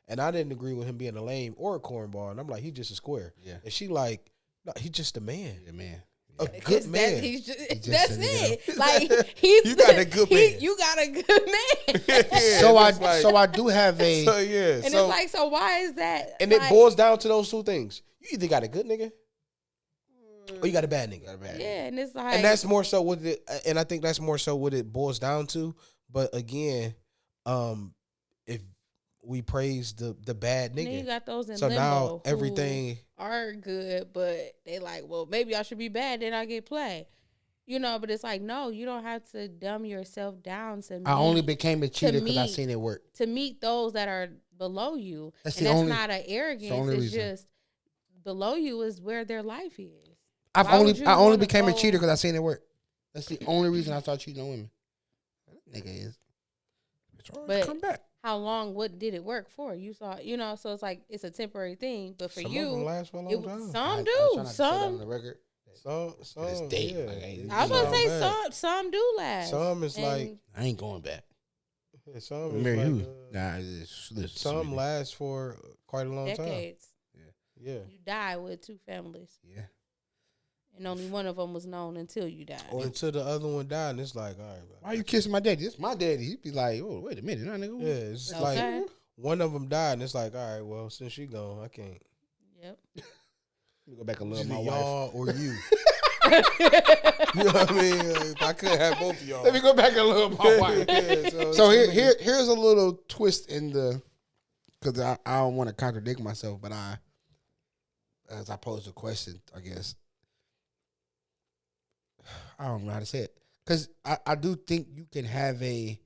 And I didn't agree with him being a lame or a cornball. And I'm like, he just a square. Yeah. And she like, no, he's just a man. A man. A good man. That's it. Like you got a good man. You got a good man. So I do have a. So yeah. And it's like, so why is that? And it boils down to those two things. You either got a good nigga, or you got a bad nigga. Yeah, and it's like, and that's more so what it. And I think that's more so what it boils down to. But again, if we praise the bad nigga, and you got those in so limbo now everything are good, but they like, well, maybe I should be bad, then I get play. But it's like, no, you don't have to dumb yourself down to I only became a cheater because I seen it work. To meet those that are below you. That's not an arrogance. It's just below you is where their life is. I only became a cheater because I seen it work. That's the only reason I started cheating on women. Nigga is. But come back. How long? What did it work for? You saw, so it's like it's a temporary thing. But for some you, of them last for a long time. Some do. Some. Yeah. I was gonna say some do last. Some is like I ain't going back. Yeah, some marry like, who? Listen, some last for quite a long decades. time. Yeah. You die with 2 families. Yeah. And only one of them was known until you died. Or until the other one died, and it's like, all right. Why you kissing my daddy? This my daddy. He'd be like, oh, wait a minute. Nah, nigga. Yeah, it's like one of them died, and it's like, all right, well, since she gone, I can't. Yep. Let me go back and love my y'all wife. or you. You know what I mean? If I could have both of y'all. Let me go back and love my wife. Yeah, so here's a little twist in the, because I don't want to contradict myself, but as I pose the question, I guess, I don't know how to say it. Because I do think you can have a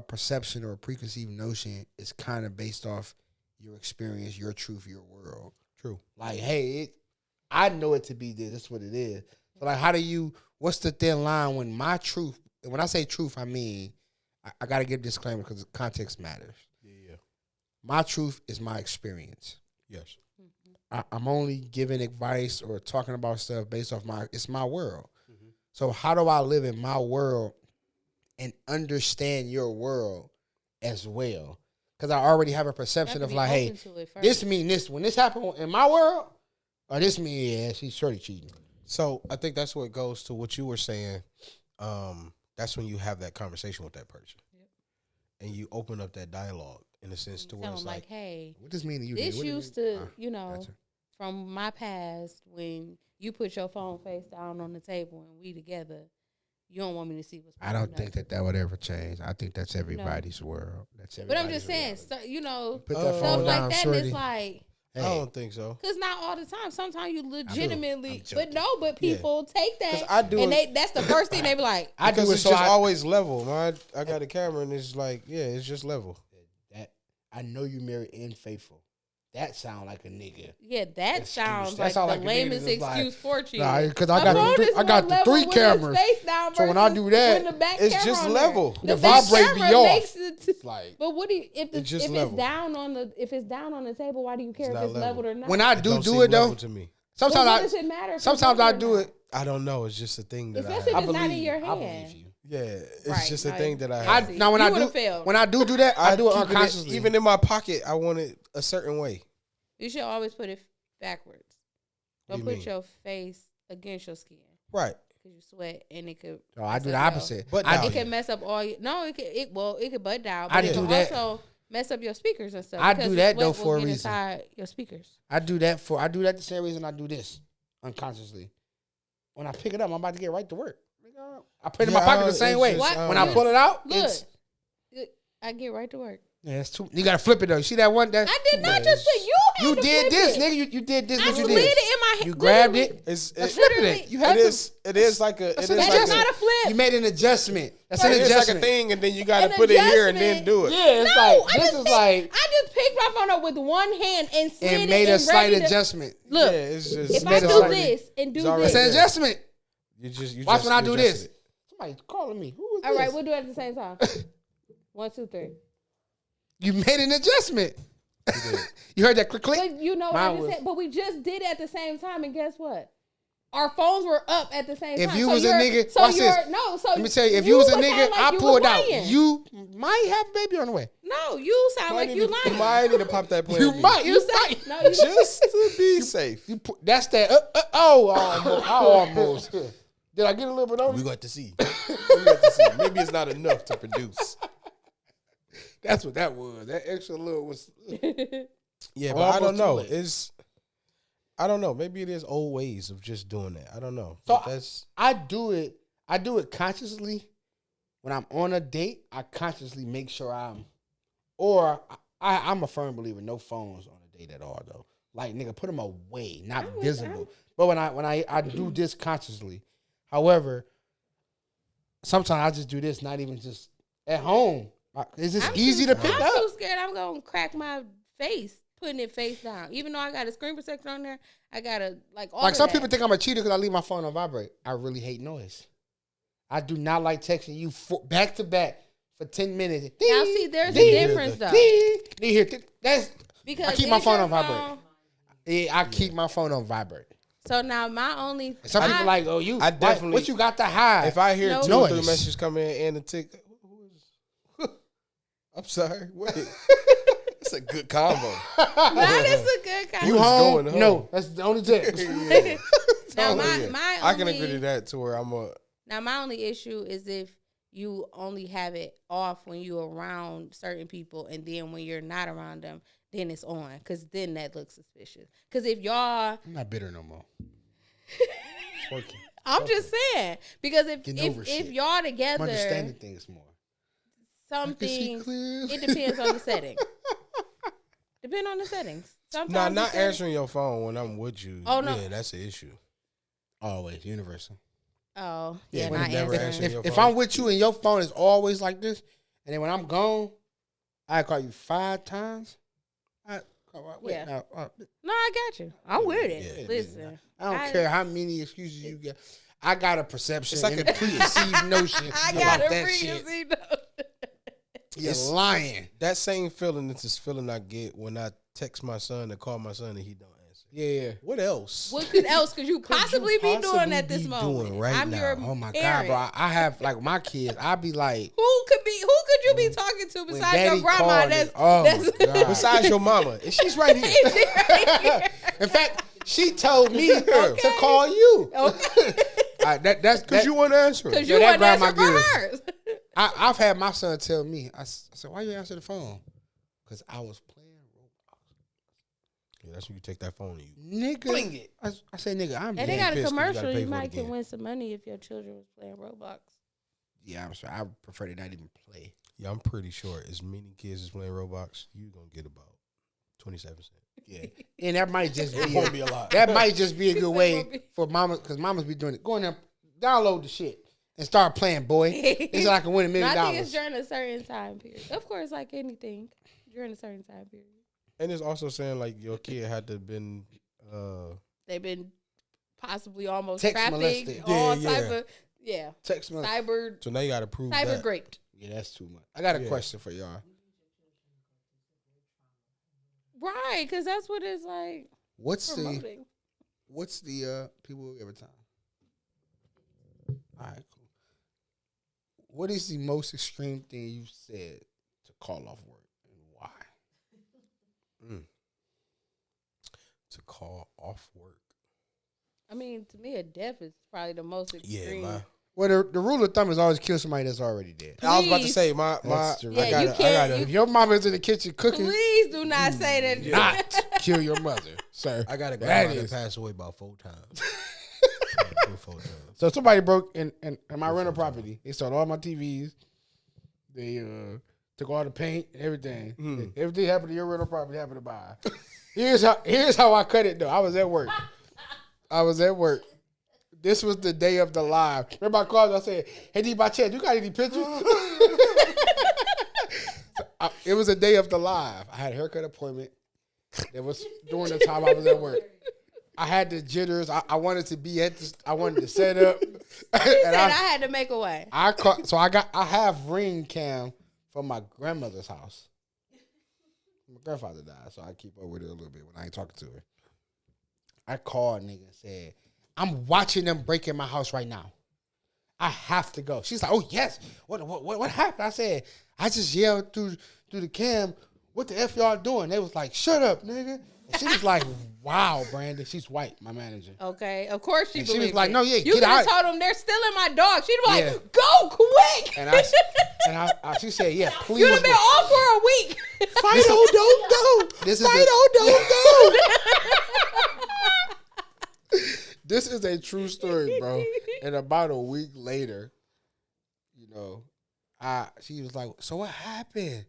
perception or a preconceived notion is kind of based off your experience, your truth, your world. True. Like, hey, I know it to be this. That's what it is. So, like, what's the thin line when my truth, and when I say truth, I mean, I got to give a disclaimer because context matters. Yeah. My truth is my experience. Yes. I'm only giving advice or talking about stuff based off it's my world. Mm-hmm. So how do I live in my world and understand your world as well? Because I already have a perception of like, hey, this mean this. When this happened in my world, or this mean, yeah, she's shorty cheating. So I think that's what goes to what you were saying. That's when you have that conversation with that person. Yep. And you open up that dialogue in a sense to where it's like, hey, what does this mean to you? This used to, gotcha. From my past, when you put your phone face down on the table and we together, you don't want me to see what's going on. I don't think that would ever change. I think that's everybody's world. That's everybody's. But I'm just saying, so, put that phone down, like that, shorty. And it's like, hey. I don't think so. Because not all the time. Sometimes you legitimately, but people take that, that's the first thing they be like. Because it's just always level, man. I got a camera and it's like, yeah, it's just level. That I know you married and faithful. That sound like a nigga. Yeah, that sounds like the lamest excuse for cheating. Nah, because I got the 3 cameras. So when I do that, it's just level. The vibrate be off. But what do you if it's down on the table? Why do you care if it's leveled or not? When I do it though, sometimes what does it matter? Sometimes I do it. I don't know. It's just a thing that especially if it's not in your hand. I believe you. Yeah, it's just a thing that I have. Now when I do that, I do it unconsciously. Even in my pocket, I want it a certain way. You should always put it backwards. Don't put your face against your skin. Right. Because you sweat and it could. Oh, I do the opposite. But it can mess up all. It could butt down. But it can also mess up your speakers and stuff. I do that though for a reason. Inside your speakers. I do that the same reason I do this unconsciously. When I pick it up, I'm about to get right to work. I put it in my pocket the same way. When I pull it out, I get right to work. Yeah, that's too. You gotta flip it though. You see that one? I did not just put you. You did this, nigga. You did this. I slid it in my hand. You grabbed it. It's flipping it. You had it is like a. It is that's not a flip. You made an adjustment. That's an adjustment. It's like a thing, and then you gotta put it here and then do it. Yeah, it's I just picked my phone up with one hand and slid it and made a slight adjustment. Look, if I do this and do this, it's an adjustment. You watch when I do this. Somebody's calling me. Who is this? All right, we'll do it at the same time. 1, 2, 3. You made an adjustment. You heard that click? But you know what I just said. But we just did it at the same time, and guess what? Our phones were up at the same time. If you was a nigga, watch this. Let me tell you, if you was a nigga, I pulled out. You might have a baby on the way. No, you sound like you lying. You might need to pop that plan. You might. No, you just to be safe. That's that. Almost. Did I get a little bit on? We got to see. Maybe it's not enough to produce. That's what that was. That extra little was. Yeah, but I don't know. I don't know. Maybe it is old ways of just doing that. I don't know. So I do it. I do it consciously. When I'm on a date, I consciously make sure I'm a firm believer. No phones on a date at all, though. Like, nigga, put them away, not visible. But when I do this consciously. However, sometimes I just do this, not even just at home. It's just easy to pick up. I'm too scared I'm going to crack my face putting it face down. Even though I got a screen protector on there, I got to, all some people think I'm a cheater because I leave my phone on vibrate. I really hate noise. I do not like texting you back to back for 10 minutes. Now, see, there's a difference, though. That's because I keep my phone on vibrate. Yeah, I keep my phone on vibrate. So now my only... Some people like, oh, what you got to hide? If I hear 2 or 3 messages come in and the tick... I'm sorry. Wait. It's a good combo. That is a good combo. You home? No, that's the only text. Now, my I can agree to that to where Now, my only issue is if you only have it off when you're around certain people, and then when you're not around them, then it's on. Because then that looks suspicious. Because if y'all... I'm not bitter no more. It's working. I'm just saying. Because if y'all together... I'm understanding things more. Some things... It depends on the setting. Depend on the settings. Sometimes not answering your phone when I'm with you. Oh, no. Yeah, that's an issue. Always. Universal. Oh, yeah, not answering. If I'm with you and your phone is always like this, and then when I'm gone, I call you 5 times. No, I got you. I'm with it. Yeah, listen. I don't care how many excuses you get. I got a perception. It's like a preconceived notion about that shit. You're lying. That same feeling is this feeling I get when I text my son to call my son and he don't answer. Yeah. What else? What else could you possibly be doing at this moment? I'm your oh my parent. God, bro. I have like my kids. I'd be like, who could you be talking to besides your grandma? That's besides your mama. And she's right here. In fact, she told me to call you. Okay. That's because you want to answer. Because you want to answer for hers. I've had my son tell me, I said, why you answer the phone? Because I was playing Roblox. Yeah, that's when you take that phone and you nigga. Bling it. I say, nigga, I'm and they got a commercial. You might can win some money if your children was playing Roblox. Yeah, I'm sorry. I prefer to not even play. Yeah, I'm pretty sure as many kids as playing Roblox, you're going to get about 27 cents. Yeah. And that might just be a lot. That might just be a good way for mamas, because mamas be doing it. Go in there, download the shit. And start playing, boy. It's like I can win $1 million. I think it's during a certain time period. Of course, like anything, during a certain time period. And it's also saying like your kid had to been they've been possibly almost text trafficked, molested. type of text molested. Cyber. So now you got to prove cyber that. raped. Yeah, that's too much. I got a question for y'all. Right, because that's what it's like. What's the people every time? All right, cool. What is the most extreme thing you've said to call off work, and why? To call off work. I mean, to me, a death is probably the most extreme. Yeah, well, the rule of thumb is always kill somebody that's already dead. Please. I was about to say, I gotta. If your mama's in the kitchen cooking, please do not say that. Not kill your mother, sir. I got a grandma that passed away about 4 times. So somebody broke in my rental property. They stole all my TVs. They took all the paint and everything. Everything happened to your rental property happened to mine. Here's how I cut it though. I was at work. This was the day of the live. Remember I called you, I said, hey D by chance, you got any pictures? It was a day of the live. I had a haircut appointment. It was during the time I was at work. I had the jitters. I wanted to be at this. I wanted to set up. He said I had to make a way. I have Ring Cam from my grandmother's house. My grandfather died, so I keep up with it a little bit when I ain't talking to her. I called nigga and said, I'm watching them break in my house right now. I have to go. She's like, oh yes. What happened? I said, I just yelled through the cam, what the F y'all doing? They was like, shut up, nigga. She was like, wow, Brandon. She's white, my manager. Okay. Of course she was like, no, yeah, you could have told them they're stealing my dog. She'd be like, go quick. And she said, yeah, please. You'd have been off for a week. Fido, don't go. This is a true story, bro. And about a week later, she was like, so what happened?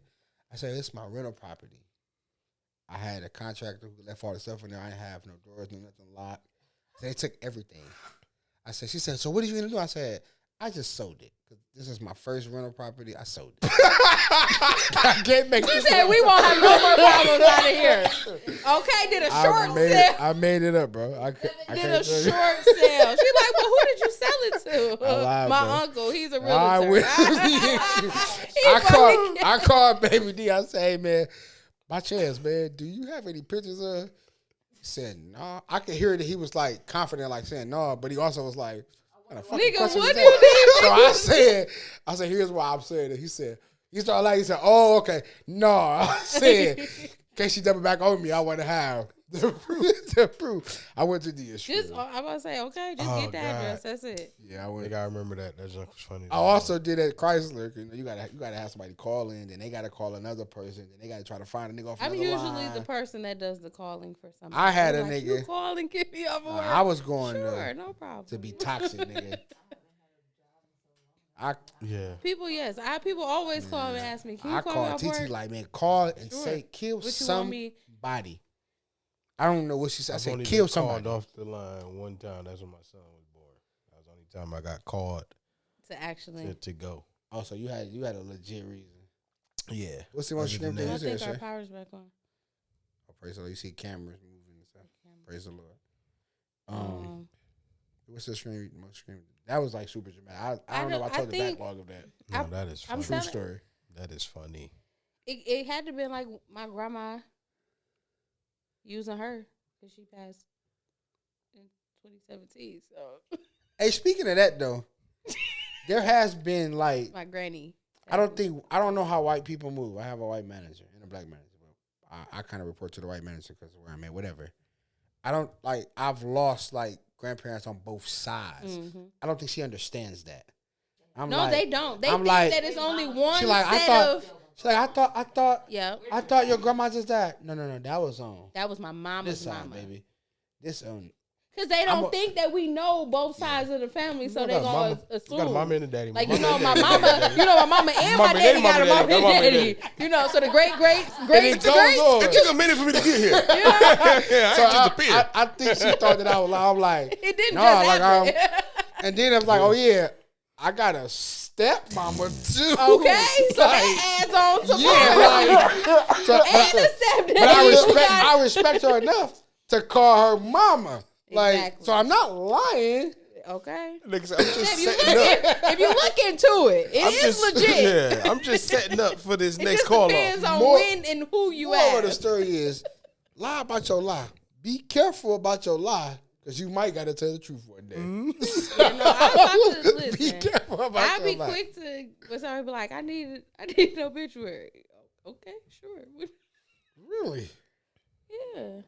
I said, it's my rental property. I had a contractor who left all the stuff in there. I didn't have no doors, no nothing locked. So they took everything. She said, so what are you going to do? I said, I just sold it. This is my first rental property. I sold it. I can't make She said, we won't have no more problems out of here. Okay, did a short sale. I made it up, bro. Did a short sale. She's like, well, who did you sell it to? Lied, my bro. uncle. He's a realtor. I called Baby D. I said, hey, man, by chance, man, do you have any pictures of? He said, nah. I could hear that he was like confident, like saying no, but he also was like, nigga, what do you need? So I said, here's why I'm saying it. He said, He started like, he said, oh, okay. No, I said, in case she double back on me, I want to have the proof. I went to the issue. I'm about to say, okay, just get the address. That's it. Yeah, I think I remember that. That junk was funny. I also did at Chrysler. You gotta have somebody call in, then they gotta call another person, then they gotta try to find a nigga off another line. I'm usually the person that does the calling for somebody. I had a nigga. You call and get me off of work. I was going no problem. to be toxic, nigga. People always call and ask me. Can you call me off work? Like, man, call and say kill somebody. I don't know what she said. I said kill somebody. Called off the line one time. That's when my son was born. That was the only time I got called to actually to go. Oh, so you had a legit reason. Yeah. What's the most screen thing you said? I think our power's back on. Oh, praise the Lord. You see cameras moving and stuff. Praise the Lord. What's the screen? That was like super dramatic. I don't know if I told the backlog of that. No, that is funny. True story. That is funny. It had to be like my grandma using her because she passed in 2017. So, hey, speaking of that though, there has been like my granny. I don't know how white people move. I have a white manager and a black manager. I kind of report to the white manager because where I'm at, whatever. I've lost like grandparents on both sides. Mm-hmm. I don't think she understands that. They don't. They think that it's only one She's like, I thought your grandma just died. No, that was that was my mama's mama, baby. This because they don't think that we know both sides of the family, so they gonna assume. You got a mama and a daddy. Like, my mama, my mama and my daddy got a mama and daddy. So the great. It took a minute for me to get here. I think she thought that I was like, I'm like, it didn't just happen. And then I was like, oh yeah, I got a stepmama too. Okay, so that adds on to but I respect her enough to call her mama. Like, so I'm not lying. Okay. I'm just setting up. If you look into it, it is legit. Yeah, I'm just setting up for this next call. It depends on when and who you ask. More of the story is, lie about your lie. Be careful about your lie, because you might got to tell the truth one day. Mm-hmm. Be careful about I'll be quick to, when somebody be like, I need an obituary. Okay, sure. Really? Yeah.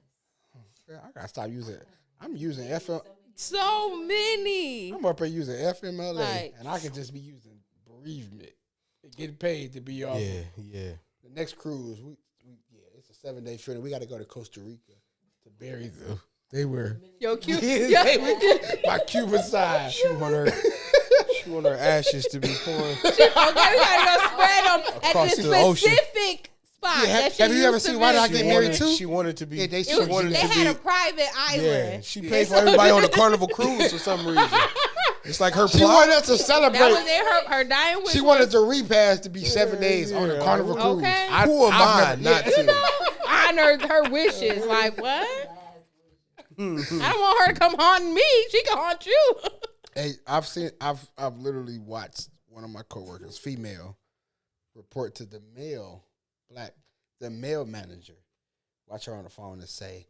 I got to stop using it. I'm using FM. So many. I'm up here using FMLA, and I can just be using bereavement. Getting paid to be off. Yeah. The next cruise, it's a 7-day funeral. We got to go to Costa Rica to bury them. They were my Cuban side. She want her ashes to be poured. Okay, we gotta go spread them across at the ocean. Specific. Yeah, have you ever seen Why Did I Get Married Too? She wanted to be. Yeah, they had a private island. Yeah, she paid for everybody on a Carnival cruise for some reason. It's like her plot. She wanted us to celebrate. That was her dying wish. She wanted the repast to be 7 days on a Carnival cruise. Okay. Who am I not to? Honor her wishes. Like, what? I don't want her to come haunting me. She can haunt you. Hey, I've literally watched one of my coworkers, female, report to the male manager. Watch her on the phone and say,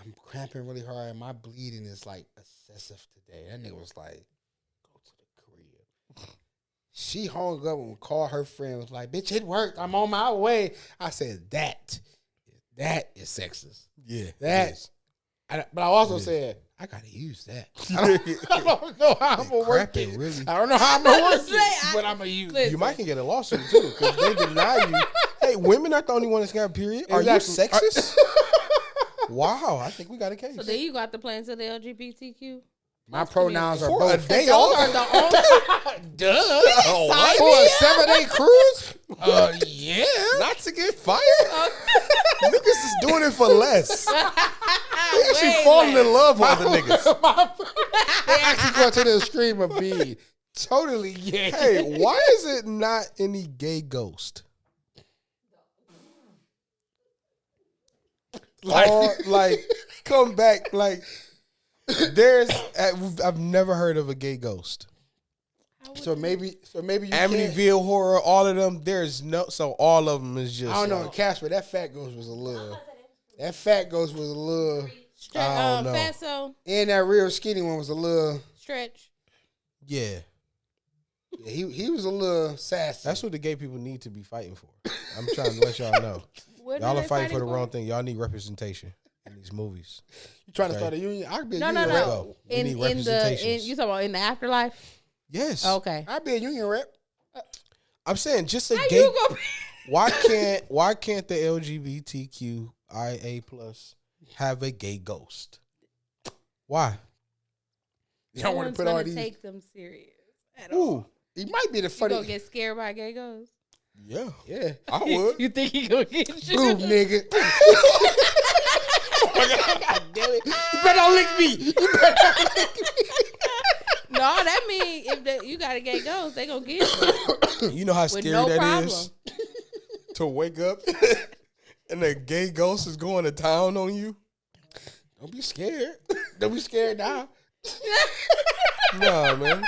I'm cramping really hard and my bleeding is like excessive today. That nigga was like, go to the crib. She hung up and called her friend, was like, bitch, it worked. I'm on my way. I said, that is sexist. Yeah. That is. But I also said, I gotta use that. I don't know how I'm gonna work it. Really. I don't know how I'm gonna work it, but I'm gonna use it. You might can get a lawsuit too because they deny you. Hey, women aren't the only ones that's got a period. Are you sexist? Wow, I think we got a case. So then you got the plans of the LGBTQ. My pronouns are for both. A day off? Are the only. Duh. For a 7-day cruise? Yeah. Not to get fired? Niggas is doing it for less. They actually falling in love with other niggas. They actually go to the extreme of being totally gay. Hey, why is it not any gay ghost? Like come back, like I've never heard of a gay ghost. So maybe you Amityville Horror, all of them. So all of them is just. I don't know, Casper. That fat ghost was a little. That fat ghost was a little. I don't know. Fatso. And that real skinny one was a little stretch. Yeah. Yeah, he was a little sassy. That's what the gay people need to be fighting for. I'm trying to let y'all know. Y'all are fighting for the wrong thing. Y'all need representation in these movies. You trying to start a union? I could be a union rep. No. We need representation. You talking about in the afterlife? Yes. Okay. I'd be a union rep. I'm saying just a gay. Why can't the LGBTQIA plus have a gay ghost? Why? You don't want to put all these. Take them serious. Ooh, he might be the funny. You gonna get scared by gay ghosts? Yeah, I would. You think he gonna get you? Boom, nigga. Oh my God damn it! You better not lick me. No, that means if you got a gay ghost, they gonna get you. You know how scary that is to wake up and a gay ghost is going to town on you. Don't be scared. Don't be scared now. Nah, man.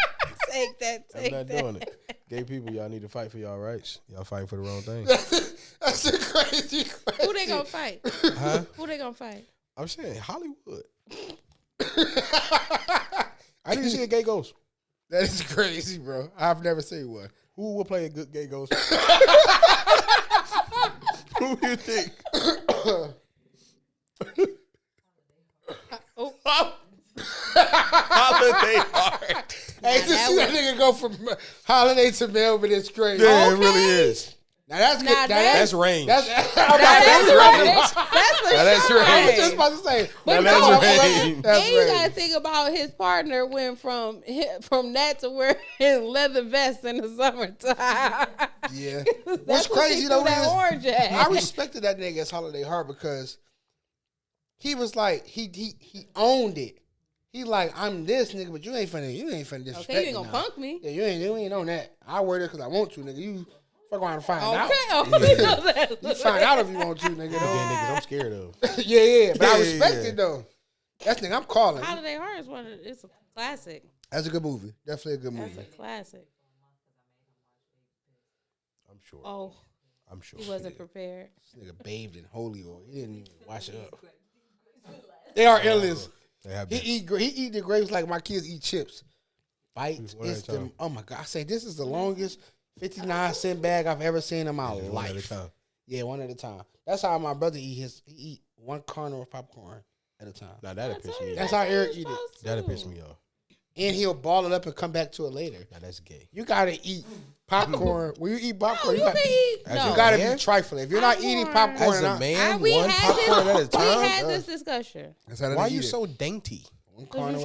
Take that. I'm not doing it. Gay people, y'all need to fight for y'all rights. Y'all fighting for the wrong thing. That's a crazy question. Who they gonna fight? Huh? Who they gonna fight? I'm saying Hollywood. I didn't see a gay ghost. That is crazy, bro. I've never seen one. Who will play a good gay ghost? Who do you think? Holiday Heart. Hey, to see that nigga go from Holiday to Melvin is crazy. Yeah, it really is. Now that's good. Now that's range. That's range. That's range. I was just about to say. But that's range. Then you gotta think about his partner went from that to wearing leather vests in the summertime. Yeah. What's crazy though is I respected that nigga as Holiday Heart because he was like he owned it. He like, I'm this nigga, but you ain't finna disrespect me. Okay, you ain't gonna punk me. Yeah, you ain't on that. I wear it because I want to, nigga. You fuck around and find out. Okay. You find out if you want to, nigga. Again, niggas I'm scared of. yeah. But I respect it though. That nigga I'm calling. Holiday Heart is it's a classic. That's a good movie. Definitely a good movie. That's a classic. I'm sure. Oh. I'm sure. He wasn't prepared. This nigga bathed in holy oil. He didn't even wash it up. They are illness. He eat the grapes like my kids eat chips. Bites. Oh my God. I say this is the longest 59-cent bag I've ever seen in my life. One at a time. Yeah, one at a time. That's how my brother he eat one kernel of popcorn at a time. Now that'll piss me off. That's how Eric eat it. That'll piss me off. And he'll ball it up and come back to it later. Now that's gay. You gotta eat popcorn. When you eat popcorn, you you gotta be trifling. If you're not eating popcorn as a man, we one popcorn at a time. We had this discussion. Why are you so dainty? Because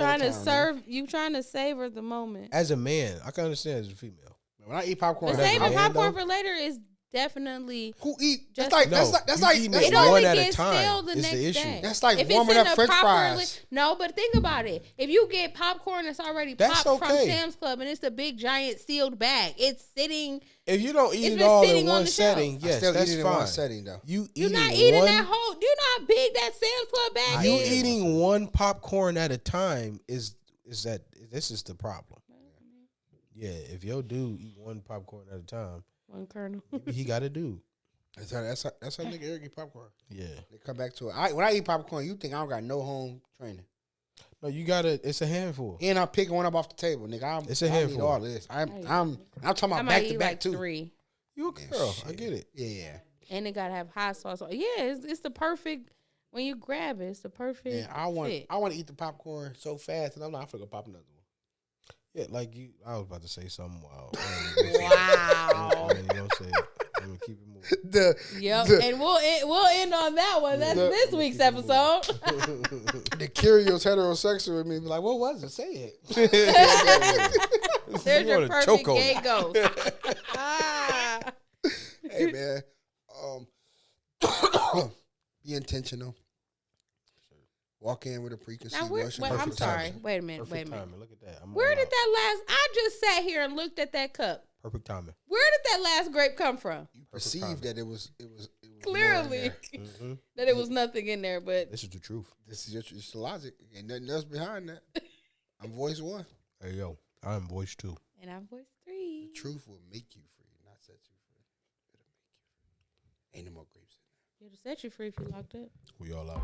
you're trying to savor the moment. As a man, I can understand as a female. When I eat popcorn, saving popcorn for later is definitely who eat. Just That's like it only one at a gets time. stale the Is next the issue. day. That's like warming up French fries. No, but think about it. If you get popcorn that's already popped from Sam's Club and it's the big giant sealed bag, it's sitting. If you don't eat it all in one setting, yes, still that's eat it fine. In one setting though. You're not eating that whole. Do you know how big that Sam's Club bag you is? Eating one popcorn at a time is that this is the problem. Yeah, if your dude eat one popcorn at a time, one kernel, he got a dude. That's how nigga Eric eat popcorn. Yeah, they come back to it. When I eat popcorn, you think I don't got no home training? No, you gotta. It's a handful. And I'm picking one up off the table, nigga. It's a handful. All this. I'm talking about back to back too. 3. You a girl? I get it. Yeah. And it gotta have hot sauce. Yeah, it's the perfect. When you grab it, it's the perfect. Yeah, I want to eat the popcorn so fast, and I'm not gonna pop another one. Yeah, like you. I was about to say something wild. Wow. I ain't gonna say it. I'm gonna keep it moving. And we'll end on that one. That's this week's episode. The curious heterosexual with me be like, what was it? Say it. There's your perfect gay ghost. Hey man, be intentional. Walk in with a preconceived notion. I'm sorry. Wait a minute. Timing. Look at that. Where did that last? I just sat here and looked at that cup. Perfect timing. Where did that last grape come from? You perceived that it was clearly that it was nothing in there, but this is the truth. This is just the logic. Ain't nothing else behind that. I'm voice 1. Hey yo, I'm voice 2. And I'm voice 3. The truth will make you free, not set you free. It'll make you free. Ain't no more grapes in there. It'll set you free if you locked up. We all out.